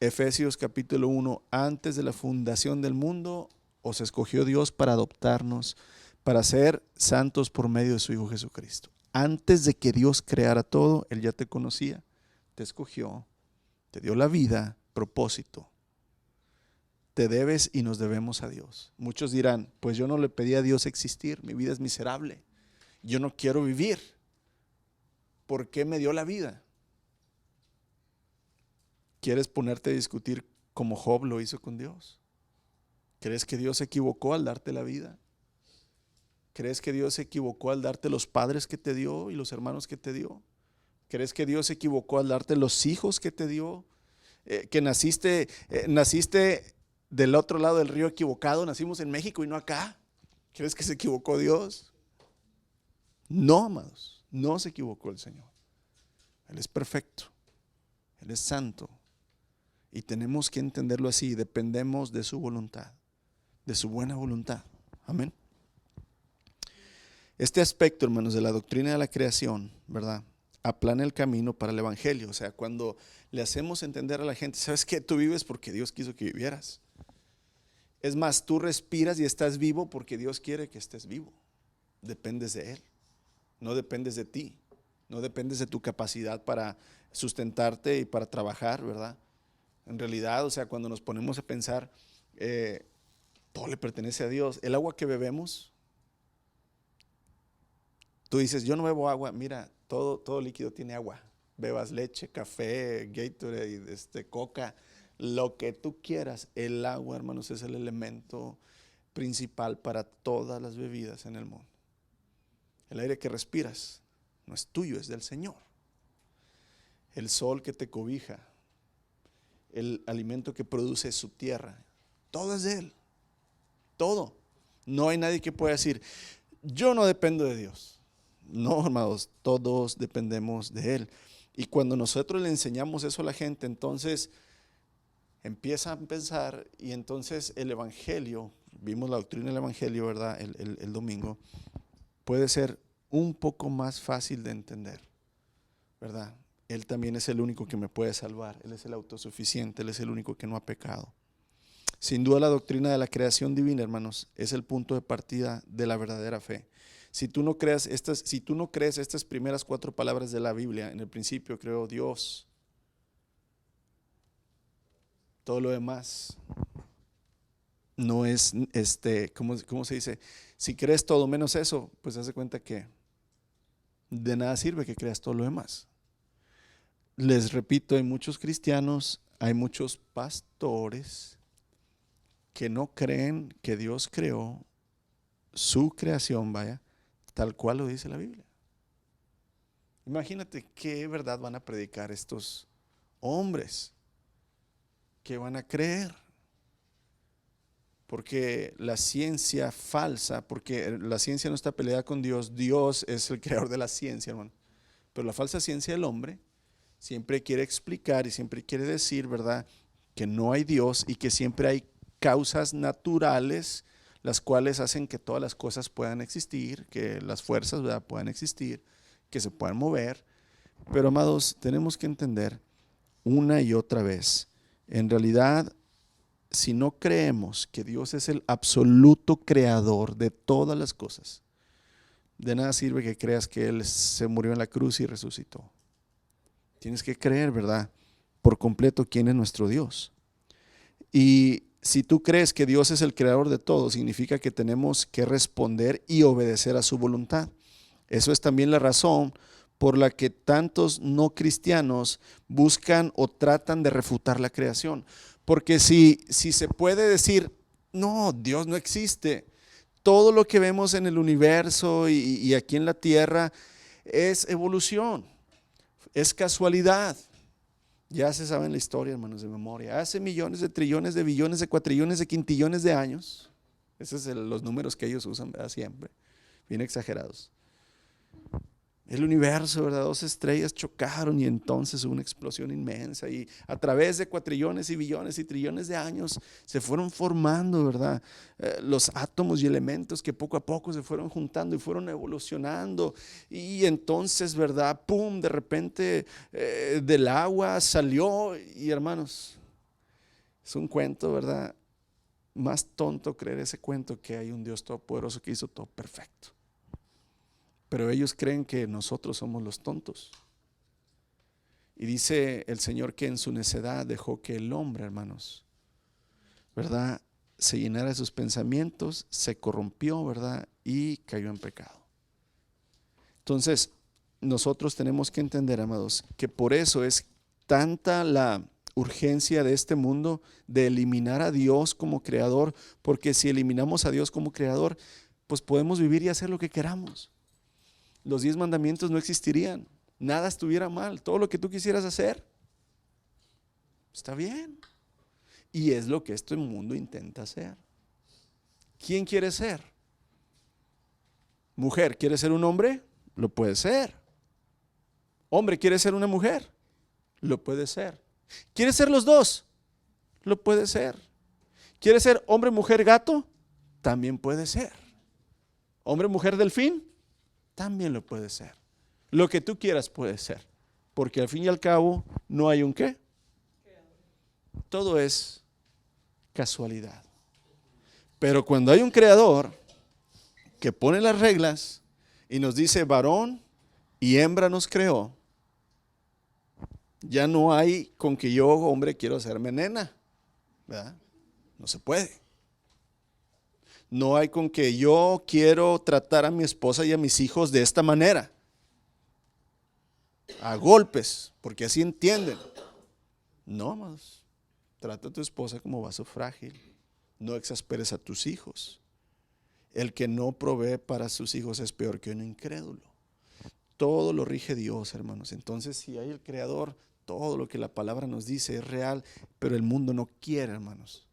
Efesios capítulo 1, antes de la fundación del mundo, os escogió Dios para adoptarnos, para ser santos por medio de su Hijo Jesucristo. Antes de que Dios creara todo, Él ya te conocía, te escogió, te dio la vida, propósito. Te debes y nos debemos a Dios. Muchos dirán, pues yo no le pedí a Dios existir, mi vida es miserable, yo no quiero vivir. ¿Por qué me dio la vida? ¿Quieres ponerte a discutir como Job lo hizo con Dios? ¿Crees que Dios se equivocó al darte la vida? ¿Crees que Dios se equivocó al darte los padres que te dio y los hermanos que te dio? ¿Crees que Dios se equivocó al darte los hijos que te dio? Que naciste del otro lado del río equivocado, nacimos en México y no acá. ¿Crees que se equivocó Dios? No, amados, no se equivocó el Señor. Él es perfecto, Él es santo y tenemos que entenderlo así, dependemos de su voluntad, de su buena voluntad. Amén. Este aspecto, hermanos, de la doctrina de la creación, ¿verdad?, aplana el camino para el evangelio. O sea, cuando le hacemos entender a la gente, ¿sabes qué? Tú vives porque Dios quiso que vivieras. Es más, tú respiras y estás vivo porque Dios quiere que estés vivo. Dependes de Él, no dependes de ti, no dependes de tu capacidad para sustentarte y para trabajar, ¿verdad? En realidad, o sea, cuando nos ponemos a pensar, todo le pertenece a Dios. El agua que bebemos, tú dices, yo no bebo agua, mira, todo líquido tiene agua. Bebas leche, café, Gatorade, coca, lo que tú quieras. El agua, hermanos, es el elemento principal para todas las bebidas en el mundo. El aire que respiras no es tuyo, es del Señor. El sol que te cobija, el alimento que produce su tierra, todo es de Él. Todo. No hay nadie que pueda decir, yo no dependo de Dios. No, hermanos, todos dependemos de Él. Y cuando nosotros le enseñamos eso a la gente, entonces empiezan a pensar, y entonces el evangelio, vimos la doctrina del evangelio, ¿verdad?, el domingo, puede ser un poco más fácil de entender, ¿verdad? Él también es el único que me puede salvar, Él es el autosuficiente, Él es el único que no ha pecado. Sin duda la doctrina de la creación divina, hermanos, es el punto de partida de la verdadera fe. Si tú no crees estas primeras 4 palabras de la Biblia, en el principio creó Dios, todo lo demás no es, ¿cómo se dice? Si crees todo menos eso, pues haz de cuenta que de nada sirve que creas todo lo demás. Les repito, hay muchos cristianos, hay muchos pastores que no creen que Dios creó su creación, vaya, tal cual lo dice la Biblia. Imagínate qué verdad van a predicar estos hombres, que van a creer. Porque la ciencia falsa, porque la ciencia no está peleada con Dios, Dios es el creador de la ciencia, hermano. Pero la falsa ciencia del hombre siempre quiere explicar y siempre quiere decir, ¿verdad?, que no hay Dios y que siempre hay causas naturales las cuales hacen que todas las cosas puedan existir, que las fuerzas, ¿verdad?, puedan existir, que se puedan mover. Pero, amados, tenemos que entender una y otra vez, en realidad, si no creemos que Dios es el absoluto creador de todas las cosas, de nada sirve que creas que Él se murió en la cruz y resucitó. Tienes que creer, ¿verdad?, por completo quién es nuestro Dios. Y si tú crees que Dios es el creador de todo, significa que tenemos que responder y obedecer a su voluntad. Eso es también la razón por la que tantos no cristianos buscan o tratan de refutar la creación. Porque si se puede decir No, Dios no existe. Todo lo que vemos en el universo y aquí en la tierra es evolución, es casualidad. Ya se sabe la historia, hermanos, de memoria. Hace millones de trillones de billones de cuatrillones de quintillones de años. Esos son los números que ellos usan, ¿verdad? Siempre, bien exagerados. El universo, ¿verdad? Dos estrellas chocaron y entonces hubo una explosión inmensa y a través de cuatrillones y billones y trillones de años se fueron formando, ¿verdad? Los átomos y elementos que poco a poco se fueron juntando y fueron evolucionando y entonces, ¿verdad? ¡Pum! De repente del agua salió y hermanos, es un cuento, ¿verdad? Más tonto creer ese cuento que hay un Dios todopoderoso que hizo todo perfecto. Pero ellos creen que nosotros somos los tontos. Y dice el Señor que en su necedad dejó que el hombre, hermanos, ¿verdad?, se llenara de sus pensamientos, se corrompió, ¿verdad?, y cayó en pecado. Entonces, nosotros tenemos que entender, amados, que por eso es tanta la urgencia de este mundo de eliminar a Dios como creador, porque si eliminamos a Dios como creador, pues podemos vivir y hacer lo que queramos. Los 10 mandamientos no existirían, nada estuviera mal, todo lo que tú quisieras hacer está bien. Y es lo que este mundo intenta hacer. ¿Quién quiere ser? Mujer, ¿quiere ser un hombre? Lo puede ser. Hombre, ¿quiere ser una mujer? Lo puede ser. ¿Quiere ser los dos? Lo puede ser. ¿Quiere ser hombre, mujer, gato? También puede ser. ¿Hombre, mujer, delfín? También lo puede ser. Lo que tú quieras puede ser. Porque al fin y al cabo no hay un qué. Todo es casualidad. Pero cuando hay un creador que pone las reglas y nos dice varón y hembra nos creó, ya no hay con que yo, hombre, quiero hacerme nena, ¿verdad? No se puede. No hay con que yo quiero tratar a mi esposa y a mis hijos de esta manera, a golpes, porque así entienden. No, amados, trata a tu esposa como vaso frágil, no exasperes a tus hijos. El que no provee para sus hijos es peor que un incrédulo. Todo lo rige Dios, hermanos. Entonces, si hay el Creador, todo lo que la palabra nos dice es real, pero el mundo no quiere, hermanos.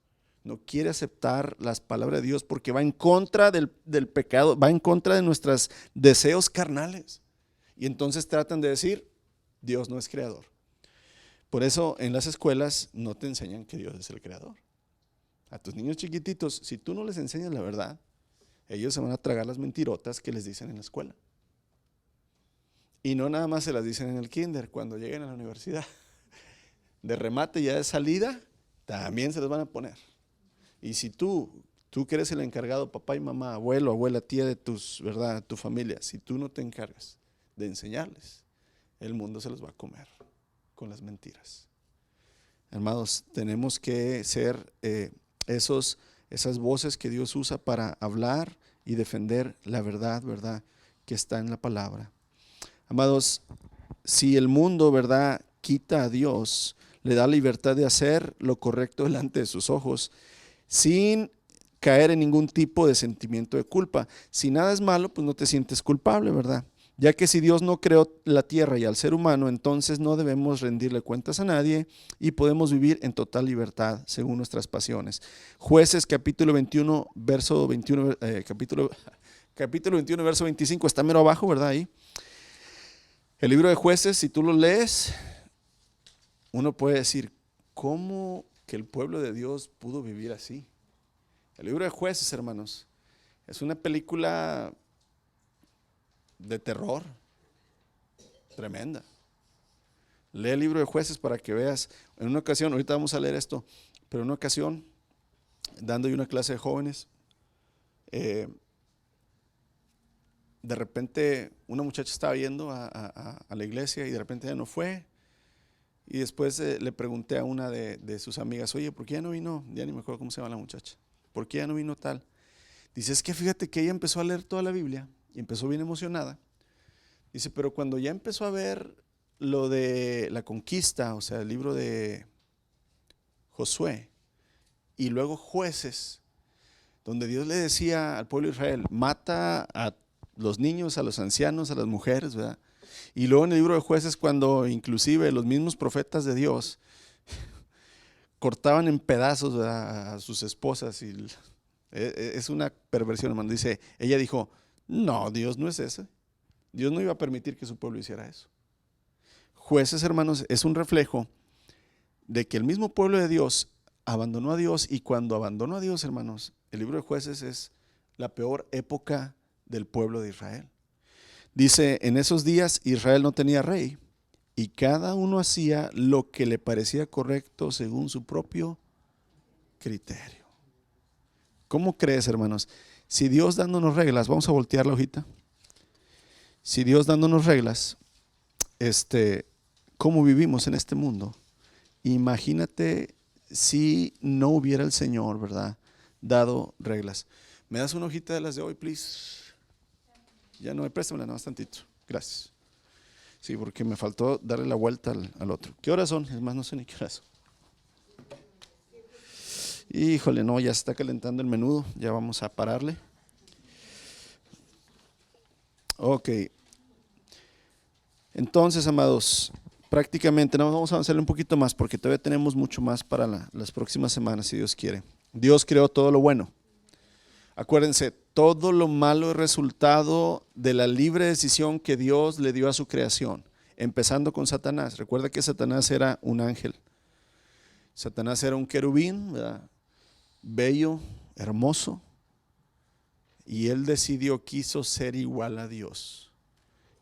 No quiere aceptar las palabras de Dios porque va en contra del pecado, va en contra de nuestros deseos carnales. Y entonces tratan de decir, Dios no es creador. Por eso en las escuelas no te enseñan que Dios es el creador. A tus niños chiquititos, si tú no les enseñas la verdad, ellos se van a tragar las mentirotas que les dicen en la escuela. Y no nada más se las dicen en el kinder, cuando lleguen a la universidad. De remate ya de salida, también se las van a poner. Y si tú que eres el encargado, papá y mamá, abuelo, abuela, tía de ¿verdad?, tu familia, si tú no te encargas de enseñarles, el mundo se los va a comer con las mentiras. Hermanos, tenemos que ser esas voces que Dios usa para hablar y defender la verdad, ¿verdad?, que está en la palabra. Amados, si el mundo, ¿verdad?, quita a Dios, le da libertad de hacer lo correcto delante de sus ojos, sin caer en ningún tipo de sentimiento de culpa. Si nada es malo, pues no te sientes culpable, ¿verdad? Ya que si Dios no creó la tierra y al ser humano, entonces no debemos rendirle cuentas a nadie y podemos vivir en total libertad según nuestras pasiones. Jueces capítulo 21, verso 21, capítulo 21, verso 25, está mero abajo, ¿verdad? Ahí. El libro de Jueces, si tú lo lees, uno puede decir, ¿cómo que el pueblo de Dios pudo vivir así? El libro de Jueces, hermanos, es una película de terror tremenda. Lee el libro de Jueces para que veas. En una ocasión, ahorita vamos a leer esto, pero en una ocasión, dando yo una clase de jóvenes, de repente una muchacha estaba yendo a la iglesia y de repente ya no fue. Y después le pregunté a una de sus amigas, oye, ¿por qué ya no vino? Ya ni me acuerdo cómo se llama la muchacha. ¿Por qué ya no vino tal? Dice, es que fíjate que ella empezó a leer toda la Biblia y empezó bien emocionada. Dice, pero cuando ya empezó a ver lo de la conquista, o sea, el libro de Josué y luego Jueces, donde Dios le decía al pueblo de Israel, mata a los niños, a los ancianos, a las mujeres, ¿verdad? Y luego en el libro de Jueces, cuando inclusive los mismos profetas de Dios cortaban en pedazos, ¿verdad?, a sus esposas. Es una perversión, hermano. Ella dijo, no, Dios no es ese. Dios no iba a permitir que su pueblo hiciera eso. Jueces, hermanos, es un reflejo de que el mismo pueblo de Dios abandonó a Dios, y cuando abandonó a Dios, hermanos, el libro de Jueces es la peor época del pueblo de Israel. Dice, en esos días Israel no tenía rey y cada uno hacía lo que le parecía correcto según su propio criterio. ¿Cómo crees, hermanos? Si Dios dándonos reglas, vamos a voltear la hojita. Si Dios dándonos reglas, ¿cómo vivimos en este mundo? Imagínate si no hubiera el Señor, ¿verdad?, dado reglas. ¿Me das una hojita de las de hoy, please? Ya no, préstamela, nada más tantito. Gracias. Sí, porque me faltó darle la vuelta al otro. ¿Qué horas son? Es más, no sé ni qué horas son. Híjole, no, ya se está calentando el menudo. Ya vamos a pararle. Ok. Entonces, amados, prácticamente no vamos a avanzar un poquito más porque todavía tenemos mucho más para las próximas semanas, si Dios quiere. Dios creó todo lo bueno. Acuérdense, todo lo malo es resultado de la libre decisión que Dios le dio a su creación, empezando con Satanás. Recuerda que Satanás era un ángel. Satanás era un querubín, ¿verdad?, bello, hermoso, y él quiso ser igual a Dios.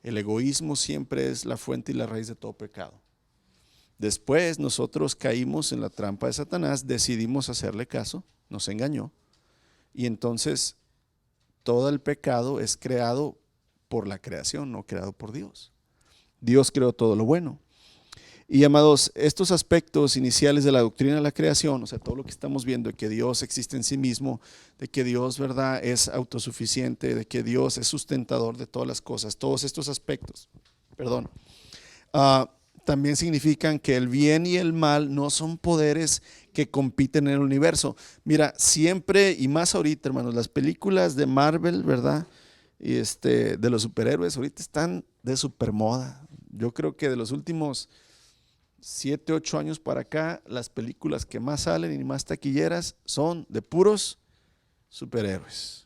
El egoísmo siempre es la fuente y la raíz de todo pecado. Después nosotros caímos en la trampa de Satanás, decidimos hacerle caso, nos engañó, y entonces todo el pecado es creado por la creación, no creado por Dios. Dios creó todo lo bueno. Y amados, estos aspectos iniciales de la doctrina de la creación, o sea, todo lo que estamos viendo, de que Dios existe en sí mismo, de que Dios, ¿verdad?, es autosuficiente, de que Dios es sustentador de todas las cosas, todos estos aspectos, también significan que el bien y el mal no son poderes que compiten en el universo. Mira, siempre, y más ahorita, hermanos, las películas de Marvel, ¿verdad?, y de los superhéroes, ahorita están de supermoda. Yo creo que de los últimos 7, 8 años para acá, las películas que más salen y más taquilleras son de puros superhéroes.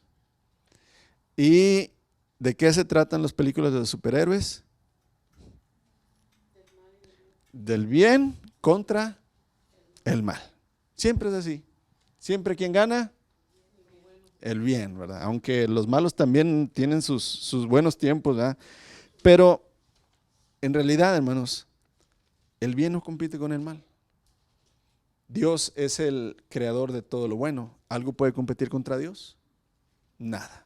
¿Y de qué se tratan las películas de los superhéroes? Del bien contra el mal. Siempre es así. Siempre, ¿quién gana? El bien, ¿verdad? Aunque los malos también tienen sus buenos tiempos, ¿verdad? Pero en realidad, hermanos, el bien no compite con el mal. Dios es el creador de todo lo bueno. ¿Algo puede competir contra Dios? Nada.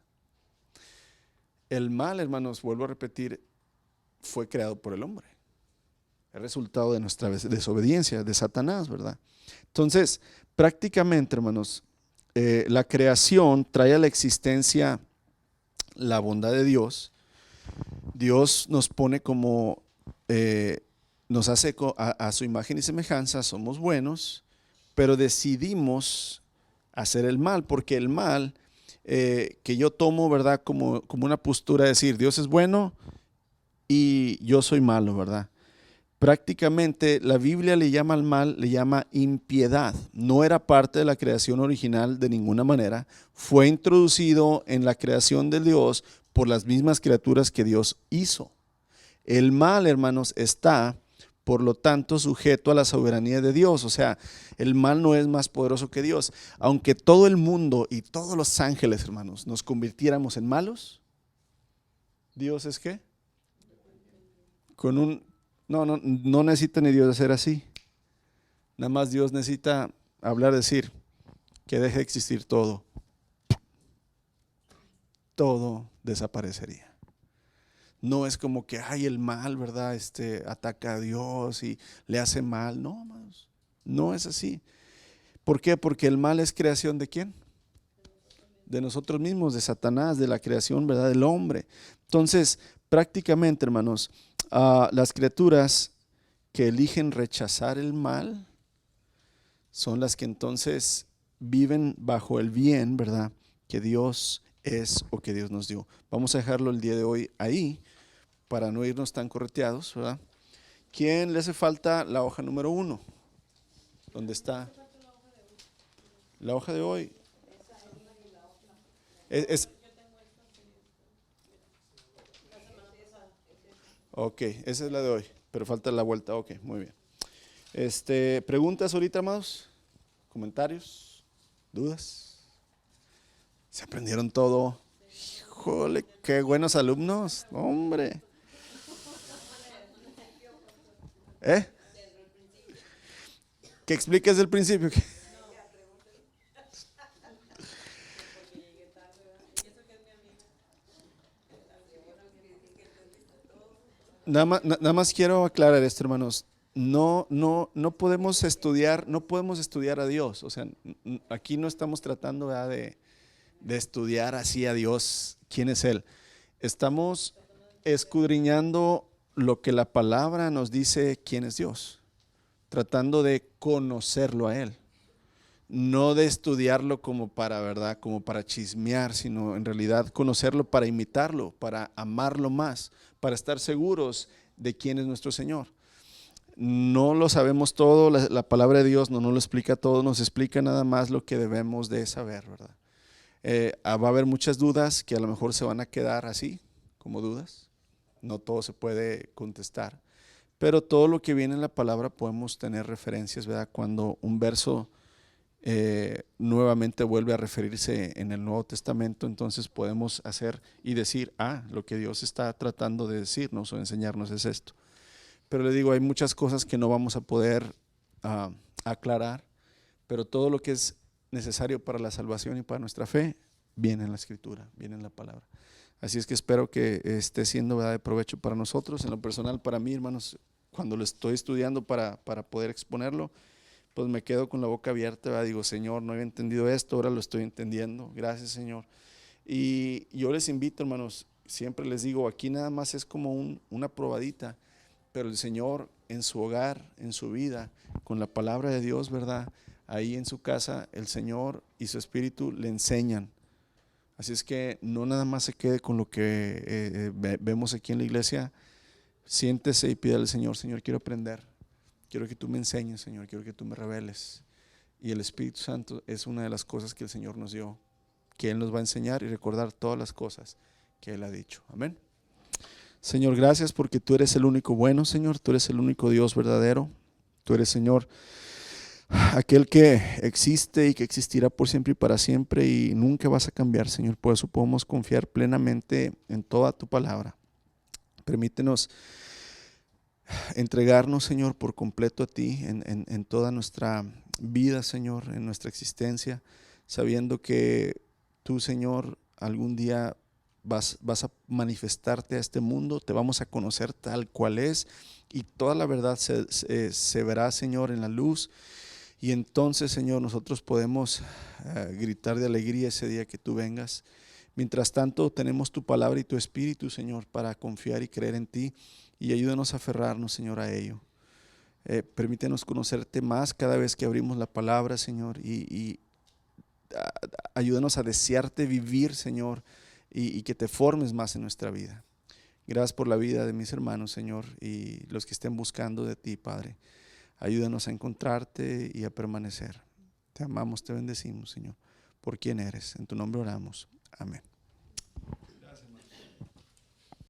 El mal, hermanos, vuelvo a repetir, fue creado por el hombre. El resultado de nuestra desobediencia, de Satanás, ¿verdad? Entonces, prácticamente, hermanos, la creación trae a la existencia la bondad de Dios. Dios nos pone como, nos hace a su imagen y semejanza, somos buenos, pero decidimos hacer el mal, porque el mal que yo tomo, ¿verdad?, como una postura de decir, Dios es bueno y yo soy malo, ¿verdad? Prácticamente la Biblia le llama al mal, le llama impiedad. No era parte de la creación original de ninguna manera. Fue introducido en la creación de Dios por las mismas criaturas que Dios hizo. El mal, hermanos, está, por lo tanto, sujeto a la soberanía de Dios. O sea, el mal no es más poderoso que Dios. Aunque todo el mundo y todos los ángeles, hermanos, nos convirtiéramos en malos, ¿Dios es qué? No necesita ni Dios ser así. Nada más Dios necesita hablar, decir que deje de existir todo. Todo desaparecería. No es como que hay el mal, ¿verdad? Ataca a Dios y le hace mal. No, hermanos, no es así. ¿Por qué? Porque el mal es creación ¿de quién? De nosotros mismos, de Satanás, de la creación, ¿verdad?, del hombre. Entonces, prácticamente, hermanos, las criaturas que eligen rechazar el mal son las que entonces viven bajo el bien, ¿verdad? que Dios es o que Dios nos dio. Vamos a dejarlo el día de hoy ahí para no irnos tan correteados, ¿verdad? ¿Quién le hace falta la hoja número 1? ¿Dónde está? La hoja de hoy. Es, ok, esa es la de hoy, pero falta la vuelta. Ok, muy bien. ¿Preguntas ahorita, amados? ¿Comentarios? ¿Dudas? ¿Se aprendieron todo? Híjole, qué buenos alumnos, hombre. ¿Eh? ¿Que expliques del principio? Nada más quiero aclarar esto, hermanos. No podemos estudiar, no podemos estudiar a Dios. O sea, aquí no estamos tratando, ¿verdad?, de estudiar así a Dios, quién es Él. Estamos escudriñando lo que la palabra nos dice quién es Dios, tratando de conocerlo a Él, no de estudiarlo como para, ¿verdad?, como para chismear, sino en realidad conocerlo para imitarlo, para amarlo más, para estar seguros de quién es nuestro Señor. No lo sabemos todo, la palabra de Dios no nos lo explica todo, nos explica nada más lo que debemos de saber, ¿verdad? Va a haber muchas dudas que a lo mejor se van a quedar así, como dudas. No todo se puede contestar, pero todo lo que viene en la palabra podemos tener referencias, ¿verdad? Cuando un verso nuevamente vuelve a referirse en el Nuevo Testamento, entonces podemos hacer y decir, lo que Dios está tratando de decirnos o enseñarnos es esto. Pero le digo, hay muchas cosas que no vamos a poder aclarar, pero todo lo que es necesario para la salvación y para nuestra fe viene en la Escritura, viene en la palabra. Así es que espero que esté siendo, ¿verdad?, de provecho para nosotros. En lo personal, para mí, hermanos, cuando lo estoy estudiando para poder exponerlo, pues me quedo con la boca abierta, ¿verdad? Digo, Señor, no había entendido esto, ahora lo estoy entendiendo. Gracias, Señor. Y yo les invito, hermanos, siempre les digo, aquí nada más es como una probadita, pero el Señor en su hogar, en su vida, con la palabra de Dios, ¿verdad?, ahí en su casa, el Señor y su Espíritu le enseñan. Así es que no nada más se quede con lo que vemos aquí en la iglesia. Siéntese y pídale al Señor, Señor, quiero aprender, quiero que tú me enseñes, Señor, quiero que tú me reveles. Y el Espíritu Santo es una de las cosas que el Señor nos dio, que Él nos va a enseñar y recordar todas las cosas que Él ha dicho. Amén. Señor, gracias porque tú eres el único bueno, Señor, tú eres el único Dios verdadero. Tú eres, Señor, aquel que existe y que existirá por siempre y para siempre y nunca vas a cambiar, Señor. Por eso podemos confiar plenamente en toda tu palabra. Permítenos entregarnos, Señor, por completo a ti en toda nuestra vida, Señor, en nuestra existencia, sabiendo que tú, Señor, algún día vas a manifestarte a este mundo, te vamos a conocer tal cual es y toda la verdad se verá, Señor, en la luz. Y entonces, Señor, nosotros podemos gritar de alegría ese día que tú vengas. Mientras tanto, tenemos tu palabra y tu espíritu, Señor, para confiar y creer en ti. Y ayúdanos a aferrarnos, Señor, a ello. Permítenos conocerte más cada vez que abrimos la palabra, Señor. Y ayúdanos a desearte vivir, Señor, y que te formes más en nuestra vida. Gracias por la vida de mis hermanos, Señor, y los que estén buscando de ti, Padre. Ayúdanos a encontrarte y a permanecer. Te amamos, te bendecimos, Señor, por quien eres. En tu nombre oramos. Amén.